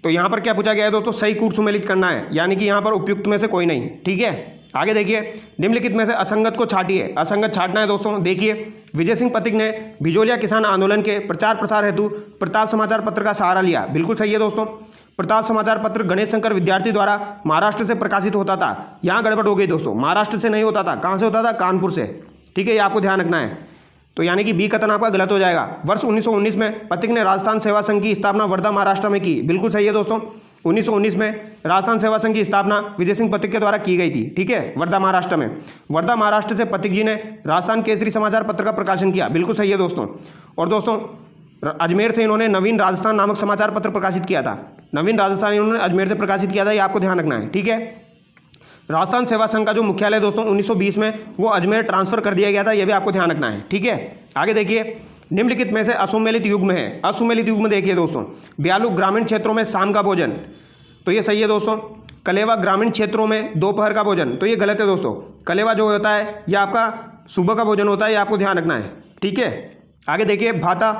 तो यहाँ पर क्या पूछा गया है दोस्तों? सही कूट सुमेलित करना है, यानी कि यहाँ पर उपयुक्त में से कोई नहीं। ठीक है, आगे देखिए, निम्नलिखित में से असंगत को छाटिए। असंगत छाटना है दोस्तों। देखिए, विजय सिंह पथिक ने भिजोलिया किसान आंदोलन के प्रचार प्रसार हेतु प्रताप समाचार पत्र का सहारा लिया, बिल्कुल सही है दोस्तों। प्रताप समाचार पत्र गणेश शंकर विद्यार्थी द्वारा महाराष्ट्र से प्रकाशित होता था, यहाँ गड़बड़ हो गई दोस्तों, महाराष्ट्र से नहीं होता था, कहाँ से होता था? कानपुर से। ठीक है, ये आपको ध्यान रखना है, तो यानी कि बी कथन आपका गलत हो जाएगा। वर्ष 1919 में पथिक ने राजस्थान सेवा संघ की स्थापना वर्धा महाराष्ट्र में की, बिल्कुल सही है दोस्तों। 1919 में राजस्थान सेवा संघ की स्थापना विजय सिंह पथिक के द्वारा की गई थी। ठीक है, वर्धा महाराष्ट्र में। वर्धा महाराष्ट्र से पथिक जी ने राजस्थान केसरी समाचार पत्र का प्रकाशन किया, बिल्कुल सही है दोस्तों। और दोस्तों अजमेर से इन्होंने नवीन राजस्थान नामक समाचार पत्र प्रकाशित किया था, नवीन राजस्थान इन्होंने अजमेर से प्रकाशित किया था, ये आपको ध्यान रखना है। ठीक है, राजस्थान सेवा संघ का जो मुख्यालय दोस्तों 1920 में वो अजमेर ट्रांसफर कर दिया गया था, ये भी आपको ध्यान रखना है। ठीक है, आगे देखिए, निम्नलिखित में से असुमेलित युग में है। असुमेलित युग में देखिए दोस्तों, ब्यालू ग्रामीण क्षेत्रों में शाम का भोजन, तो ये सही है दोस्तों। कलेवा ग्रामीण क्षेत्रों में दोपहर का भोजन, तो ये गलत है दोस्तों। कलेवा जो होता है ये आपका सुबह का भोजन होता है, ये आपको ध्यान रखना है। ठीक है, आगे देखिए, भाता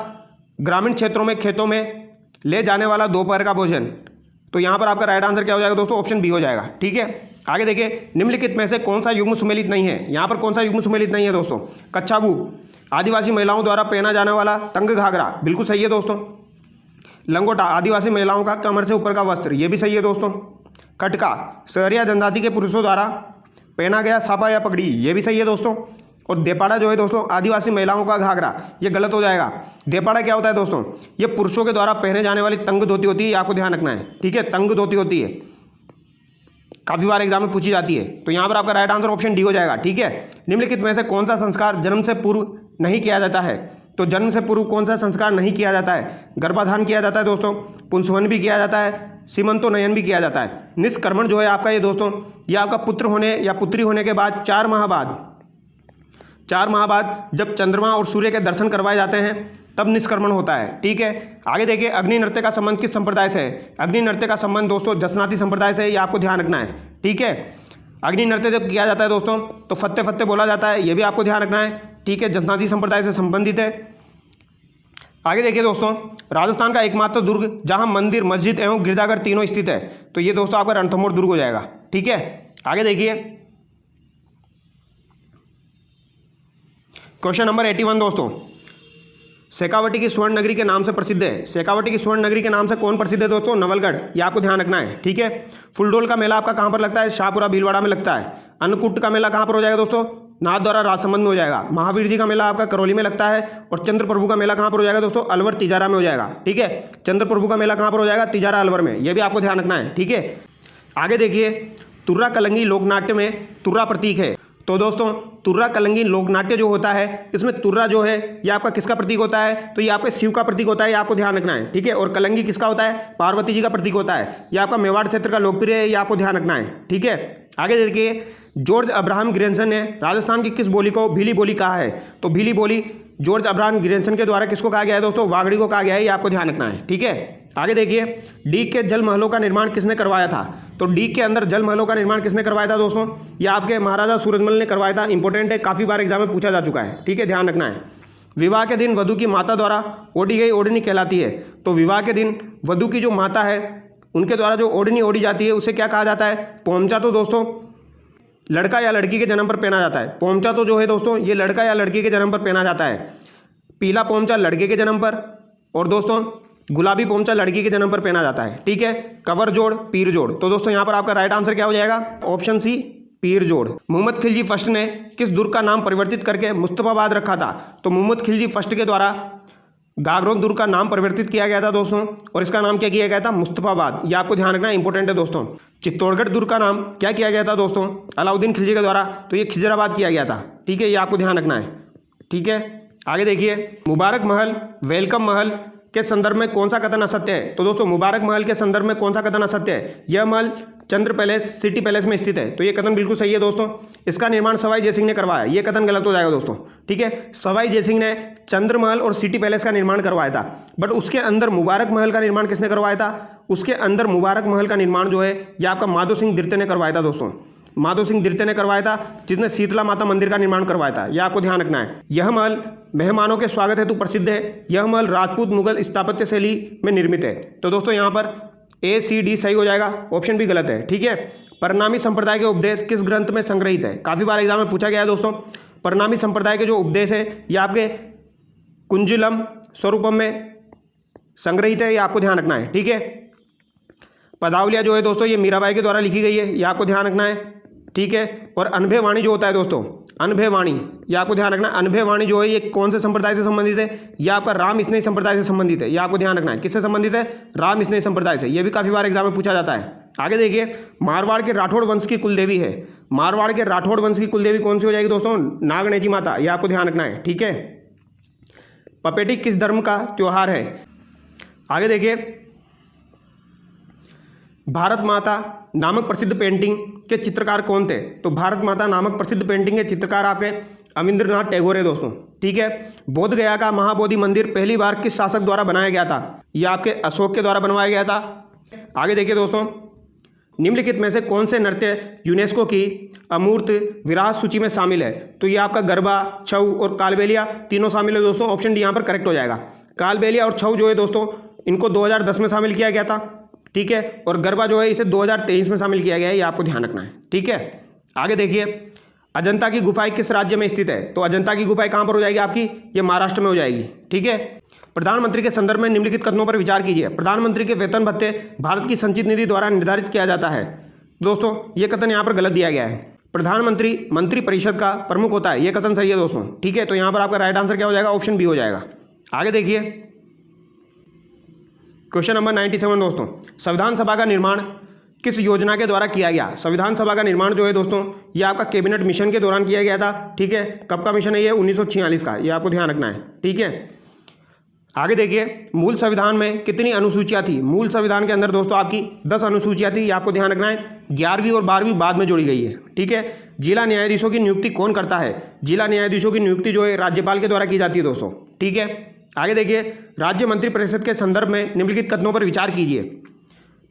ग्रामीण क्षेत्रों में खेतों में ले जाने वाला दोपहर का भोजन, तो यहाँ पर आपका राइट आंसर क्या हो जाएगा दोस्तों? ऑप्शन बी हो जाएगा। ठीक है, आगे देखिए, निम्नलिखित में से कौन सा युग्म सुमेलित नहीं है? यहाँ पर कौन सा युग्म सुमेलित नहीं है दोस्तों? कच्छाबू आदिवासी महिलाओं द्वारा पहना जाने वाला तंग घाघरा, बिल्कुल सही है दोस्तों। लंगोटा आदिवासी महिलाओं का कमर से ऊपर का वस्त्र, ये भी सही है दोस्तों। कटका सहरिया जनजाति के पुरुषों द्वारा पहना गया साफा या पगड़ी, ये भी सही है दोस्तों। और देपाड़ा जो है दोस्तों आदिवासी महिलाओं का घाघरा, ये गलत हो जाएगा। देपाड़ा क्या होता है दोस्तों? ये पुरुषों के द्वारा पहने जाने वाली तंग धोती होती है, आपको ध्यान रखना है। ठीक है, तंग धोती होती है, काफ़ी बार एग्जाम में पूछी जाती है, तो यहाँ पर आपका राइट आंसर ऑप्शन डी हो जाएगा। ठीक है, निम्नलिखित में से कौन सा संस्कार जन्म से पूर्व नहीं किया जाता है? तो जन्म से पूर्व कौन सा संस्कार नहीं किया जाता है? गर्भाधान किया जाता है दोस्तों, पुंसवन भी किया जाता है, सीमंतोनयन भी किया जाता है। निष्क्रमण जो है आपका ये दोस्तों, ये आपका पुत्र होने या पुत्री होने के बाद 4 माह बाद जब चंद्रमा और सूर्य के दर्शन करवाए जाते हैं तब निष्क्रमण होता है। ठीक है, आगे देखिए, अग्नि नृत्य का संबंध किस संप्रदाय से है? अग्नि नृत्य का संबंध दोस्तों जसनाती संप्रदाय से है, ये आपको ध्यान रखना है। ठीक है, अग्नि नृत्य जब किया जाता है दोस्तों तो फत्ते फत्ते बोला जाता है, ये भी आपको ध्यान रखना है। ठीक है, जसनाती संप्रदाय से संबंधित है। आगे देखिए दोस्तों, राजस्थान का एकमात्र दुर्ग जहां मंदिर, मस्जिद एवं गिरजाघर तीनों स्थित है, तो ये दोस्तों आपका रणथंभौर दुर्ग हो जाएगा। ठीक है, आगे देखिए, क्वेश्चन नंबर 81 दोस्तों, शेखावटी की स्वर्ण नगरी के नाम से प्रसिद्ध है। शेखावटी की स्वर्ण नगरी के नाम से कौन प्रसिद्ध है दोस्तों? नवलगढ़, ये आपको ध्यान रखना है। ठीक है, फुलडोल का मेला आपका कहाँ पर लगता है? शाहपुरा भीलवाड़ा में लगता है। अन्नकूट का मेला कहाँ पर हो जाएगा दोस्तों? नाथद्वारा राजसमंद में हो जाएगा। महावीर जी का मेला आपका करौली में लगता है। और चंद्र प्रभु का मेला कहाँ पर हो जाएगा दोस्तों? अलवर तिजारा में हो जाएगा। ठीक है, चंद्र प्रभु का मेला कहाँ पर हो जाएगा? तिजारा अलवर में। यह भी आपको ध्यान रखना है। ठीक है, आगे देखिए, तुर्रा कलंगी लोकनाट्य में तुर्रा प्रतीक है। तो दोस्तों तुर्रा कलंगी लोकनाट्य जो होता है, इसमें तुर्रा जो है ये आपका किसका प्रतीक होता है? तो ये आपके शिव का प्रतीक होता है, ये आपको ध्यान रखना है। ठीक है, और कलंगी किसका होता है? पार्वती जी का प्रतीक होता है। ये आपका मेवाड़ क्षेत्र का लोकप्रिय है, ये आपको ध्यान रखना है। ठीक है, आगे देखिए, जॉर्ज अब्राहम ग्रेंसन ने राजस्थान की किस बोली को भीली बोली कहा है? तो भीली बोली जॉर्ज अब्राहम ग्रेंसन के द्वारा किसको कहा गया है दोस्तों? वागड़ी को कहा गया है, ये आपको ध्यान रखना है। ठीक है, आगे देखिए, डीग के जल महलों का निर्माण किसने करवाया था? तो डीग के अंदर जल महलों का निर्माण किसने करवाया था दोस्तों? ये आपके महाराजा सूरजमल ने करवाया था। इंपॉर्टेंट है, काफ़ी बार एग्जाम में पूछा जा चुका है। ठीक है, ध्यान रखना है। विवाह के दिन वधु की माता द्वारा ओढ़ी गई ओढ़नी कहलाती है। तो विवाह के दिन वधु की जो माता है उनके द्वारा जो ओढ़नी ओढ़ी जाती है उसे क्या कहा जाता है? पोमचा। तो दोस्तों लड़का या लड़की के जन्म पर पहना जाता है। पोमचा तो जो है दोस्तों ये लड़का या लड़की के जन्म पर पहना जाता है। पीला पोमचा लड़के के जन्म पर, और दोस्तों गुलाबी पोमचा लड़की के जन्म पर पहना जाता है। ठीक है, कवर जोड़ पीर जोड़। तो दोस्तों यहाँ पर आपका राइट आंसर क्या हो जाएगा? ऑप्शन सी, पीर जोड़। मोहम्मद खिलजी फर्स्ट ने किस दुर्ग का नाम परिवर्तित करके मुस्तफाबाद रखा था? तो मोहम्मद खिलजी फर्स्ट के द्वारा गागरोन दुर्ग का नाम परिवर्तित किया गया था दोस्तों, और इसका नाम क्या किया गया था? मुस्तफाबाद। ये आपको ध्यान रखना इंपॉर्टेंट है दोस्तों। चित्तौड़गढ़ दुर्ग का नाम क्या किया गया था दोस्तों? अलाउद्दीन खिलजी के द्वारा। तो ये खिजराबाद किया गया था। ठीक है, ये आपको ध्यान रखना है। ठीक है, आगे देखिए, मुबारक महल वेलकम महल के संदर्भ में कौन सा कथन असत्य है? तो दोस्तों मुबारक महल के संदर्भ में कौन सा कथन असत्य है? यह महल चंद्र पैलेस सिटी पैलेस में स्थित है। तो ये कथन बिल्कुल सही है दोस्तों। इसका निर्माण सवाई जयसिंह ने करवाया। ये कथन गलत हो जाएगा दोस्तों। ठीक है, सवाई जयसिंह ने चंद्र महल और सिटी पैलेस का निर्माण करवाया था, बट उसके अंदर मुबारक महल का निर्माण किसने करवाया था? उसके अंदर मुबारक महल का निर्माण जो है यह आपका माधो सिंह द्वितीय ने करवाया था दोस्तों। माधो सिंह द्वितीय ने करवाया था, जिसने शीतला माता मंदिर का निर्माण करवाया था। यह आपको ध्यान रखना है। यह महल मेहमानों के स्वागत हेतु प्रसिद्ध है। यह महल राजपूत मुगल स्थापत्य शैली में निर्मित है। तो दोस्तों यहाँ पर A, C, D सही हो जाएगा, ऑप्शन भी गलत है। ठीक है, परिणामी संप्रदाय के उपदेश किस ग्रंथ में संग्रहित है? काफ़ी बार एग्जाम में पूछा गया है दोस्तों। परिणामी संप्रदाय के जो उपदेश है ये आपके कुंजिलम स्वरूपम में संग्रहित है, ये आपको ध्यान रखना है। ठीक है, पदावलिया जो है दोस्तों ये मीराबाई के द्वारा लिखी गई है, ये आपको ध्यान रखना है। ठीक है, और अनभय वाणी जो होता है दोस्तों, अनभय वाणी, ये आपको ध्यान रखना है। अनभय वाणी जो है ये कौन से संप्रदाय से संबंधित है? ये आपका राम स्नेही संप्रदाय से संबंधित है। ये आपको ध्यान रखना है। किससे संबंधित है? राम स्नेही संप्रदाय से। ये भी काफ़ी बार एग्जाम में पूछा जाता है। आगे देखिए, मारवाड़ के राठौड़ वंश की कुलदेवी है। मारवाड़ के राठौड़ वंश की कुलदेवी कौन सी हो जाएगी दोस्तों? नागणेची माता। ये आपको ध्यान रखना है। ठीक है, पपेटी किस धर्म का त्योहार है? आगे देखिए, भारत माता नामक प्रसिद्ध पेंटिंग के चित्रकार कौन थे? तो भारत माता नामक प्रसिद्ध पेंटिंग के चित्रकार आपके अविंद्रनाथ टैगोर है दोस्तों। ठीक है, बोध गया का महाबोधि मंदिर पहली बार किस शासक द्वारा बनाया गया था? यह आपके अशोक के द्वारा बनवाया गया था। आगे देखिए दोस्तों, निम्नलिखित में से कौन से नृत्य यूनेस्को की अमूर्त विरासत सूची में शामिल है? तो ये आपका गरबा, छऊ और कालबेलिया तीनों शामिल है दोस्तों। ऑप्शन डी यहाँ पर करेक्ट हो जाएगा। कालबेलिया और छऊ जो है दोस्तों इनको 2010 में शामिल किया गया था। ठीक है, और गरबा जो है इसे 2023 में शामिल किया गया है, ये आपको ध्यान रखना है। ठीक है, आगे देखिए, अजंता की गुफाएं किस राज्य में स्थित है? तो अजंता की गुफाएं कहाँ पर हो जाएगी आपकी? ये महाराष्ट्र में हो जाएगी। ठीक है, प्रधानमंत्री के संदर्भ में निम्नलिखित कथनों पर विचार कीजिए। प्रधानमंत्री के वेतन भत्ते भारत की संचित निधि द्वारा निर्धारित किया जाता है। दोस्तों ये कथन यहाँ पर गलत दिया गया है। प्रधानमंत्री मंत्री परिषद का प्रमुख होता है, ये कथन सही है दोस्तों। ठीक है, तो यहाँ पर आपका राइट आंसर क्या हो जाएगा? ऑप्शन बी हो जाएगा। आगे देखिए, क्वेश्चन नंबर 97 दोस्तों, संविधान सभा का निर्माण किस योजना के द्वारा किया गया? संविधान सभा का निर्माण जो है दोस्तों ये आपका कैबिनेट मिशन के दौरान किया गया था। ठीक है, कब का मिशन है ये? 1946 का, ये आपको ध्यान रखना है। ठीक है, आगे देखिए, मूल संविधान में कितनी अनुसूचियां थी? मूल संविधान के अंदर दोस्तों आपकी 10 अनुसूचियां थी, ये आपको ध्यान रखना है। 11वीं और 12वीं बाद में जोड़ी गई है। ठीक है, जिला न्यायाधीशों की नियुक्ति कौन करता है? जिला न्यायाधीशों की नियुक्ति जो है राज्यपाल के द्वारा की जाती है दोस्तों। ठीक है, आगे देखिए, राज्य मंत्रिपरिषद के संदर्भ में निम्नलिखित कथनों पर विचार कीजिए।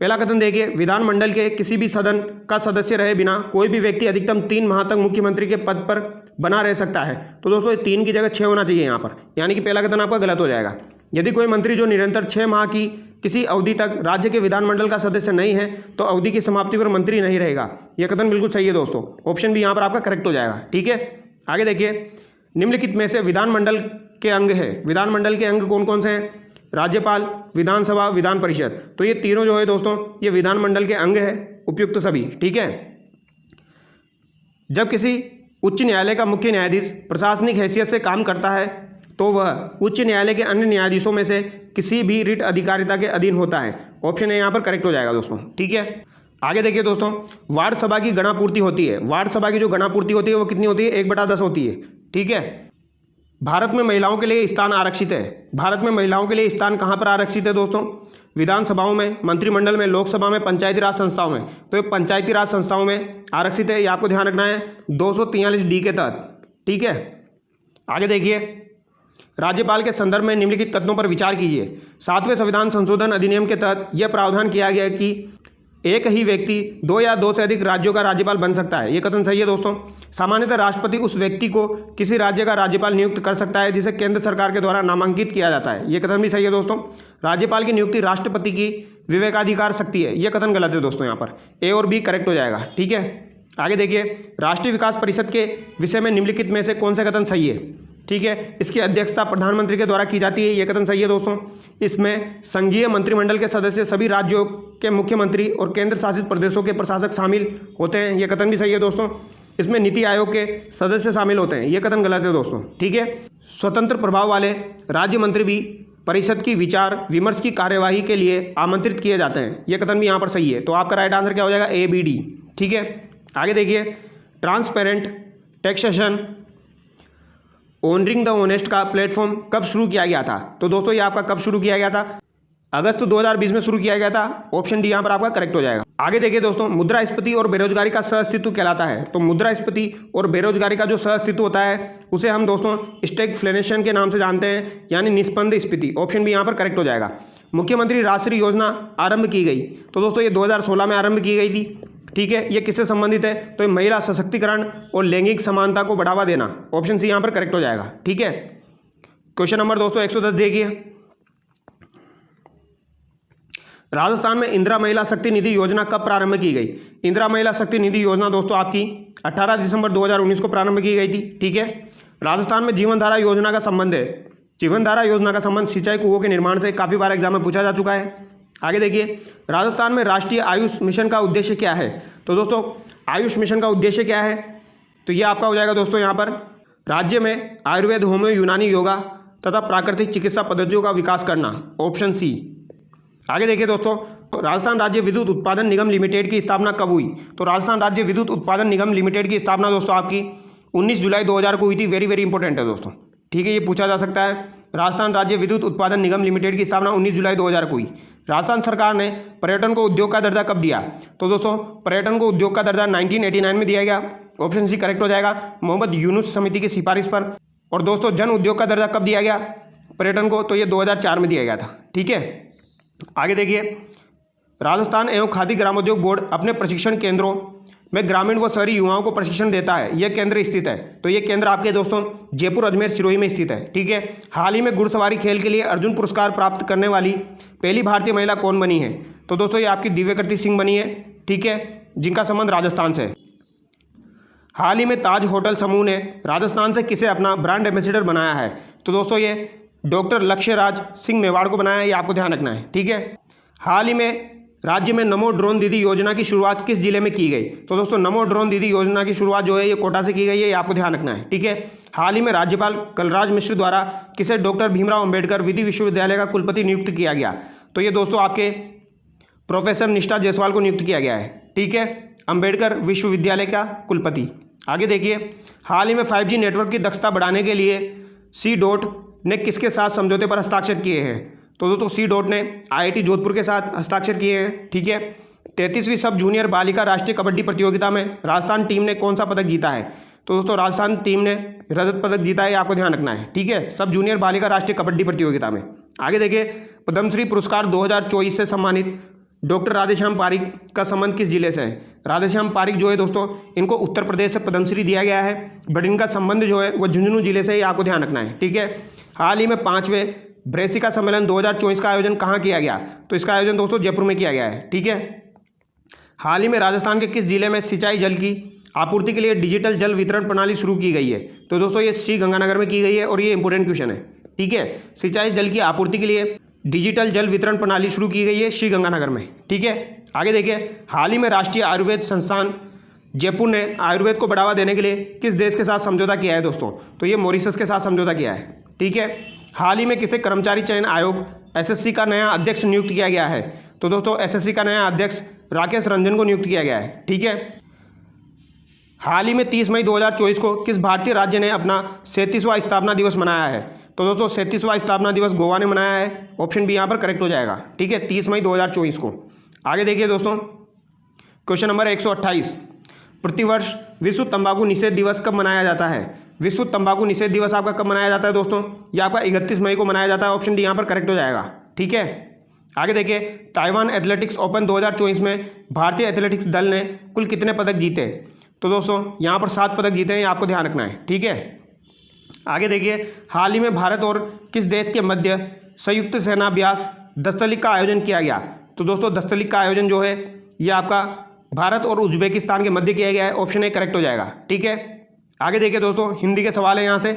पहला कथन देखिए, विधानमंडल के किसी भी सदन का सदस्य रहे बिना कोई भी व्यक्ति अधिकतम 3 माह तक मुख्यमंत्री के पद पर बना रह सकता है। तो दोस्तों 3 की जगह 6 होना चाहिए यहाँ पर, यानी कि पहला कथन आपका गलत हो जाएगा। यदि कोई मंत्री जो निरंतर 6 माह की किसी अवधि तक राज्य के विधानमंडल का सदस्य नहीं है तो अवधि की समाप्ति पर मंत्री नहीं रहेगा। यह कथन बिल्कुल सही है दोस्तों। ऑप्शन भी यहाँ पर आपका करेक्ट हो जाएगा। ठीक है, आगे देखिए, निम्नलिखित में से विधानमंडल के अंग है। विधानमंडल के अंग कौन कौन से हैं? राज्यपाल, विधानसभा, विधान परिषद। तो ये तीनों जो है दोस्तों ये विधानमंडल के अंग है, उपयुक्त सभी। ठीक है, जब किसी उच्च न्यायालय का मुख्य न्यायाधीश प्रशासनिक हैसियत से काम करता है तो वह उच्च न्यायालय के अन्य न्यायाधीशों में से किसी भी रिट अधिकारिता के अधीन होता है। ऑप्शन ए यहाँ पर करेक्ट हो जाएगा दोस्तों। ठीक है, आगे देखिए दोस्तों, वार्ड सभा की गणापूर्ति होती है। वार्ड सभा की जो गणापूर्ति होती है वो कितनी होती है? 1/10 होती है। ठीक है, भारत में महिलाओं के लिए स्थान आरक्षित है। भारत में महिलाओं के लिए स्थान कहाँ पर आरक्षित है दोस्तों? विधानसभाओं में, मंत्रिमंडल में, लोकसभा में, पंचायती राज संस्थाओं में। तो ये पंचायती राज संस्थाओं में आरक्षित है, ये आपको ध्यान रखना है 243D के तहत। ठीक है, आगे देखिए, राज्यपाल के संदर्भ में निम्नलिखित कथनों पर विचार कीजिए। 7वें संविधान संशोधन अधिनियम के तहत यह प्रावधान किया गया है कि एक ही व्यक्ति 2 या 2 से अधिक राज्यों का राज्यपाल बन सकता है। ये कथन सही है दोस्तों। सामान्यतः राष्ट्रपति उस व्यक्ति को किसी राज्य का राज्यपाल नियुक्त कर सकता है जिसे केंद्र सरकार के द्वारा नामांकित किया जाता है। ये कथन भी सही है दोस्तों। राज्यपाल की नियुक्ति राष्ट्रपति की विवेकाधिकार शक्ति है। ये कथन गलत है दोस्तों, यहाँ पर ए और बी करेक्ट हो जाएगा। ठीक है, आगे देखिए, राष्ट्रीय विकास परिषद के विषय में निम्नलिखित में से कौन सा कथन सही है? ठीक है, इसकी अध्यक्षता प्रधानमंत्री के द्वारा की जाती है। ये कथन सही है दोस्तों। इसमें संघीय मंत्रिमंडल के सदस्य, सभी राज्यों के मुख्यमंत्री और केंद्र शासित प्रदेशों के प्रशासक शामिल होते हैं। ये कथन भी सही है दोस्तों। इसमें नीति आयोग के सदस्य शामिल होते हैं। ये कथन गलत है दोस्तों। ठीक है, स्वतंत्र प्रभाव वाले राज्य मंत्री भी परिषद की विचार विमर्श की कार्यवाही के लिए आमंत्रित किए जाते हैं। ये कथन भी यहाँ पर सही है। तो आपका राइट आंसर क्या हो जाएगा? ABD। ठीक है, आगे देखिए, transparent taxation honouring the honest का प्लेटफॉर्म कब शुरू किया गया था? तो दोस्तों ये आपका कब शुरू किया गया था? अगस्त 2020 में शुरू किया गया था। ऑप्शन डी यहाँ पर आपका करेक्ट हो जाएगा। आगे देखिए दोस्तों, मुद्रास्फीति और बेरोजगारी का सहअस्तित्व कहलाता है। तो मुद्रास्फीति और बेरोजगारी का जो सहअस्तित्व होता है उसे हम दोस्तों स्टैगफ्लेशन के नाम से जानते हैं, यानी निष्पन्द स्फीति। ऑप्शन बी यहाँ पर करेक्ट हो जाएगा। मुख्यमंत्री राष्ट्रीय योजना आरंभ की गई, तो दोस्तों ये 2016 में आरंभ की गई थी। ठीक है, ये किससे संबंधित है? तो ये महिला सशक्तिकरण और लैंगिक समानता को बढ़ावा देना। ऑप्शन सी यहाँ पर करेक्ट हो जाएगा। ठीक है, क्वेश्चन नंबर दोस्तों 110 देखिए, राजस्थान में इंदिरा महिला शक्ति निधि योजना कब प्रारंभ की गई? इंदिरा महिला शक्ति निधि योजना दोस्तों आपकी 18 दिसंबर 2019 को प्रारंभ की गई थी। ठीक है, राजस्थान में जीवन धारा योजना का संबंध है। जीवन धारा योजना का संबंध सिंचाई कुओं के निर्माण से काफ़ी बार एग्जाम में पूछा जा चुका है। आगे देखिए, राजस्थान में राष्ट्रीय आयुष मिशन का उद्देश्य क्या है? तो दोस्तों आयुष मिशन का उद्देश्य क्या है? तो ये आपका हो जाएगा दोस्तों यहाँ पर राज्य में आयुर्वेद, होम्यो, यूनानी, योगा तथा प्राकृतिक चिकित्सा पद्धतियों का विकास करना। Option C. आगे देखिए दोस्तों, राजस्थान राज्य विद्युत उत्पादन निगम लिमिटेड की स्थापना कब हुई? तो राजस्थान राज्य विद्युत उत्पादन निगम लिमिटेड की स्थापना दोस्तों आपकी 19 जुलाई 2000 को हुई थी। वेरी वेरी इंपॉर्टेंट है दोस्तों। ठीक है, ये पूछा जा सकता है। राजस्थान राज्य विद्युत उत्पादन निगम लिमिटेड की स्थापना 19 जुलाई 2000 को हुई। राजस्थान सरकार ने पर्यटन को उद्योग का दर्जा कब दिया? तो दोस्तों पर्यटन को उद्योग का दर्जा 1989 में दिया गया। ऑप्शन सी करेक्ट हो जाएगा, मोहम्मद यूनुस समिति की सिफारिश पर। और दोस्तों जन उद्योग का दर्जा कब दिया गया पर्यटन को? तो ये 2004 में दिया गया था। ठीक है, आगे देखिए, राजस्थान एवं खादी ग्रामोद्योग बोर्ड अपने प्रशिक्षण केंद्रों में ग्रामीण व शहरी युवाओं को प्रशिक्षण देता है। यह केंद्र स्थित है। तो ये केंद्र आपके दोस्तों जयपुर, अजमेर, सिरोही में स्थित है। ठीक है, हाल ही में घुड़सवारी खेल के लिए अर्जुन पुरस्कार प्राप्त करने वाली पहली भारतीय महिला कौन बनी है? तो दोस्तों ये आपकी दिव्यकृति सिंह बनी है। ठीक है, जिनका संबंध राजस्थान से है। हाल ही में ताज होटल समूह ने राजस्थान से किसे अपना ब्रांड एम्बेसडर बनाया है? तो दोस्तों ये डॉक्टर लक्ष्यराज सिंह मेवाड़ को बनाया है। ये आपको ध्यान रखना है। ठीक है, हाल ही में राज्य में नमो ड्रोन दीदी योजना की शुरुआत किस जिले में की गई? तो दोस्तों नमो ड्रोन दीदी योजना की शुरुआत जो है ये कोटा से की गई है। ये आपको ध्यान रखना है। ठीक है, हाल ही में राज्यपाल कलराज मिश्र द्वारा किसे डॉक्टर भीमराव अंबेडकर विधि विश्वविद्यालय का कुलपति नियुक्त किया गया? तो ये दोस्तों आपके प्रोफेसर निष्ठा जायसवाल को नियुक्त किया गया है। ठीक है, अंबेडकर विश्वविद्यालय का कुलपति। आगे देखिए, हाल ही में 5G नेटवर्क की दक्षता बढ़ाने के लिए C.DOT ने किसके साथ समझौते पर हस्ताक्षर किए हैं? तो दोस्तों C.DOT ने IIT जोधपुर के साथ हस्ताक्षर किए हैं। ठीक है, 33वीं सब जूनियर बालिका राष्ट्रीय कबड्डी प्रतियोगिता में राजस्थान टीम ने कौन सा पदक जीता है? तो दोस्तों राजस्थान टीम ने रजत पदक जीता है। आपको ध्यान रखना है। ठीक है, सब जूनियर बालिका राष्ट्रीय कबड्डी प्रतियोगिता में। आगे देखिए, पद्मश्री पुरस्कार 2024 से सम्मानित डॉक्टर राधेश्याम पारिक का संबंध किस जिले से है? राधेश्याम पारिक जो है दोस्तों इनको उत्तर प्रदेश से पद्मश्री दिया गया है, बट इनका संबंध जो है वो झुंझुनू जिले से ही आपको ध्यान रखना है। ठीक है, हाल ही में 5वें ब्रेसिका सम्मेलन 2024 का आयोजन कहाँ किया गया? तो इसका आयोजन दोस्तों जयपुर में किया गया है। ठीक है, हाल ही में राजस्थान के किस जिले में सिंचाई जल की आपूर्ति के लिए डिजिटल जल वितरण प्रणाली शुरू की गई है? तो दोस्तों ये श्रीगंगानगर में की गई है और ये इंपॉर्टेंट क्वेश्चन है। ठीक है, सिंचाई जल की आपूर्ति के लिए डिजिटल जल वितरण प्रणाली शुरू की गई है श्रीगंगानगर में। ठीक है, आगे देखिए, हाल ही में राष्ट्रीय आयुर्वेद संस्थान जयपुर ने आयुर्वेद को बढ़ावा देने के लिए किस देश के साथ समझौता किया है दोस्तों? तो ये मॉरिशस के साथ समझौता किया है। ठीक है। हाल ही में किसे कर्मचारी चयन आयोग एसएससी का नया अध्यक्ष नियुक्त किया गया है? तो दोस्तों एसएससी का नया अध्यक्ष राकेश रंजन को नियुक्त किया गया है। ठीक है। हाल ही में 30 मई 2024 को किस भारतीय राज्य ने अपना 37वां स्थापना दिवस मनाया है? तो दोस्तों 37वां स्थापना दिवस गोवा ने मनाया है। ऑप्शन बी यहाँ पर करेक्ट हो जाएगा। ठीक है, 30 मई 2024 को। आगे देखिए दोस्तों, क्वेश्चन नंबर 128, प्रतिवर्ष विश्व तंबाकू निषेध दिवस कब मनाया जाता है? विश्व तंबाकू निषेध दिवस आपका कब मनाया जाता है दोस्तों? यह आपका 31 मई को मनाया जाता है। ऑप्शन डी यहाँ पर करेक्ट हो जाएगा। ठीक है। आगे देखिए, ताइवान एथलेटिक्स ओपन 2024 में भारतीय एथलेटिक्स दल ने कुल कितने पदक जीते? तो दोस्तों यहाँ पर 7 पदक जीते हैं, ये आपको ध्यान रखना है। ठीक है। आगे देखिए, हाल ही में भारत और किस देश के मध्य संयुक्त सेनाभ्यास दस्तलिक का आयोजन किया गया? तो दोस्तों दस्तलिक का आयोजन जो है ये आपका भारत और उज्बेकिस्तान के मध्य किया गया है। ऑप्शन ए करेक्ट हो जाएगा। ठीक है। आगे देखिए दोस्तों, हिंदी के सवाल है यहाँ से।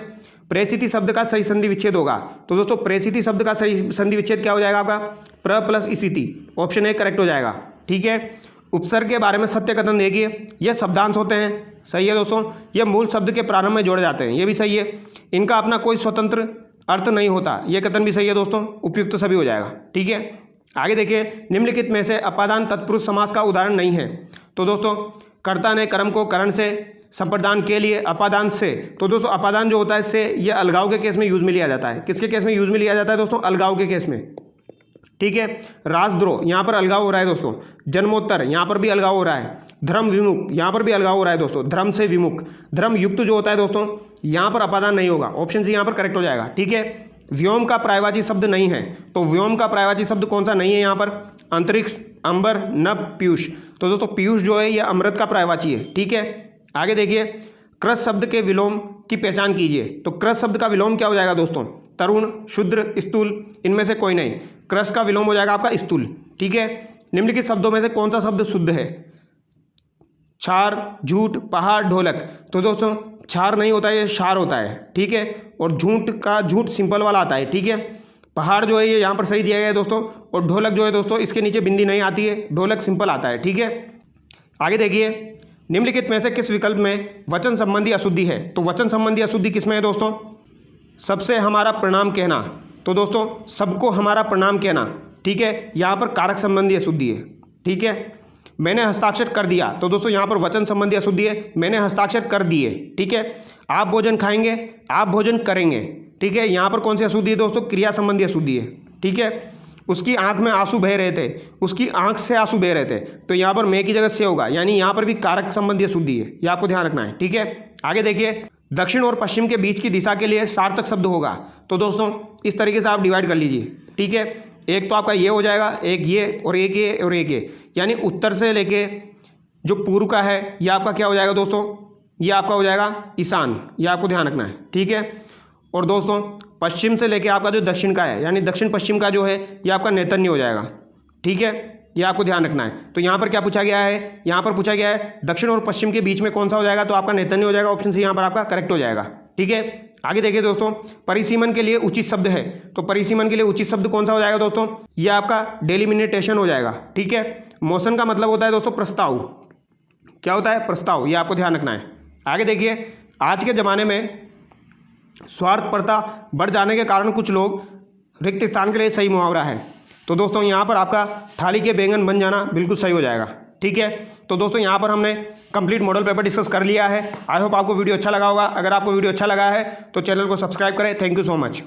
प्रेषिति शब्द का सही संधि विच्छेद होगा। तो दोस्तों प्रेषिति शब्द का सही संधि विच्छेद क्या हो जाएगा आपका? प्र प्लस इसिति। ऑप्शन ए करेक्ट हो जाएगा। ठीक है। उपसर्ग के बारे में सत्य कथन देखिए, ये शब्दांश होते हैं। सही है दोस्तों। ये मूल शब्द के प्रारंभ में जोड़े जाते हैं, ये भी सही है। इनका अपना कोई स्वतंत्र अर्थ नहीं होता, ये कथन भी सही है दोस्तों। उपयुक्त सभी हो जाएगा। ठीक है। आगे देखिए, निम्नलिखित में से अपादान तत्पुरुष समास का उदाहरण नहीं है। तो दोस्तों कर्ता ने कर्म को करण से, संप्रदान के लिए अपादान से। तो दोस्तों अपादान जो होता है से, ये अलगाव के केस में यूज में लिया जाता है। किसके केस में यूज में लिया जाता है दोस्तों? अलगाव के केस में। ठीक है। राजद्रोह, यहाँ पर अलगाव हो रहा है दोस्तों। जन्मोत्तर, यहाँ पर भी अलगाव हो रहा है। धर्म विमुख, यहाँ पर भी अलगाव हो रहा है दोस्तों। धर्म से विमुख, धर्म युक्त जो होता है दोस्तों, यहाँ पर अपादान नहीं होगा। ऑप्शन सी यहाँ पर करेक्ट हो जाएगा। ठीक है। व्योम का पर्यायवाची शब्द नहीं है। तो व्योम का पर्यायवाची शब्द कौन सा नहीं है यहाँ पर? अंतरिक्ष, अंबर, नभ, पीयूष। तो दोस्तों पीयूष जो है ये अमृत का पर्यायवाची है। ठीक है। आगे देखिए, क्रस शब्द के विलोम की पहचान कीजिए। तो क्रस शब्द का विलोम क्या हो जाएगा दोस्तों? तरुण, शुद्र, स्थूल, इनमें से कोई नहीं। क्रस का विलोम हो जाएगा आपका स्थूल। ठीक है। निम्नलिखित शब्दों में से कौन सा शब्द शुद्ध है? क्षार, झूठ, पहाड़, ढोलक। तो दोस्तों क्षार नहीं होता है, ये क्षार होता है। ठीक है। और झूठ का झूठ सिंपल वाला आता है। ठीक है। पहाड़ जो है ये यहाँ पर सही दिया गया है दोस्तों। और ढोलक जो है दोस्तों इसके नीचे बिंदी नहीं आती है, ढोलक सिंपल आता है। ठीक है। आगे देखिए, निम्नलिखित में से किस विकल्प में वचन संबंधी अशुद्धि है? तो वचन संबंधी अशुद्धि किसमें है दोस्तों? सबसे हमारा प्रणाम कहना। तो दोस्तों सबको हमारा प्रणाम कहना। ठीक है। यहाँ पर कारक संबंधी अशुद्धि है। ठीक है। मैंने हस्ताक्षर कर दिया। तो दोस्तों यहाँ पर वचन संबंधी अशुद्धि है। मैंने हस्ताक्षर कर दिए। ठीक है। आप भोजन खाएंगे, आप भोजन करेंगे। ठीक है। यहाँ पर कौन सी अशुद्धि है दोस्तों? क्रिया संबंधी अशुद्धि है। ठीक है। उसकी आंख में आंसू बह रहे थे, उसकी आंख से आंसू बह रहे थे। तो यहाँ पर मैं की जगह से होगा, यानी यहाँ पर भी कारक संबंधी अशुद्धि है, ये आपको ध्यान रखना है। ठीक है। आगे देखिए, दक्षिण और पश्चिम के बीच की दिशा के लिए सार्थक शब्द होगा। तो दोस्तों इस तरीके से आप डिवाइड कर लीजिए। ठीक है। एक तो आपका ये हो जाएगा, एक ये और एक ये और एक ये, यानी उत्तर से लेके जो पूर्व का है ये आपका क्या हो जाएगा दोस्तों? ये आपका हो जाएगा ईशान, ये आपको ध्यान रखना है। ठीक है। और दोस्तों पश्चिम से लेके आपका जो दक्षिण का है, यानी दक्षिण पश्चिम का जो है ये आपका नैतन्य हो जाएगा। ठीक है। ये आपको ध्यान रखना है। तो यहाँ पर क्या पूछा गया है? यहाँ पर पूछा गया है दक्षिण और पश्चिम के बीच में कौन सा हो जाएगा? तो आपका नैतन्य हो जाएगा। ऑप्शन सी यहाँ पर आपका करेक्ट हो जाएगा। ठीक है। आगे देखिए दोस्तों, परिसीमन के लिए उचित शब्द है। तो परिसीमन के लिए उचित शब्द कौन सा हो जाएगा दोस्तों? ये आपका डेलिमिटेशन हो जाएगा। ठीक है। मोशन का मतलब होता है दोस्तों प्रस्ताव। क्या होता है? प्रस्ताव। ये आपको ध्यान रखना है। आगे देखिए, आज के ज़माने में स्वार्थपरता बढ़ जाने के कारण कुछ लोग रिक्त स्थान के लिए सही मुहावरा है। तो दोस्तों यहाँ पर आपका थाली के बैंगन बन जाना बिल्कुल सही हो जाएगा। ठीक है। तो दोस्तों यहाँ पर हमने कंप्लीट मॉडल पेपर डिस्कस कर लिया है। आई होप आपको वीडियो अच्छा लगा होगा। अगर आपको वीडियो अच्छा लगा है तो चैनल को सब्सक्राइब करें। Thank you so much.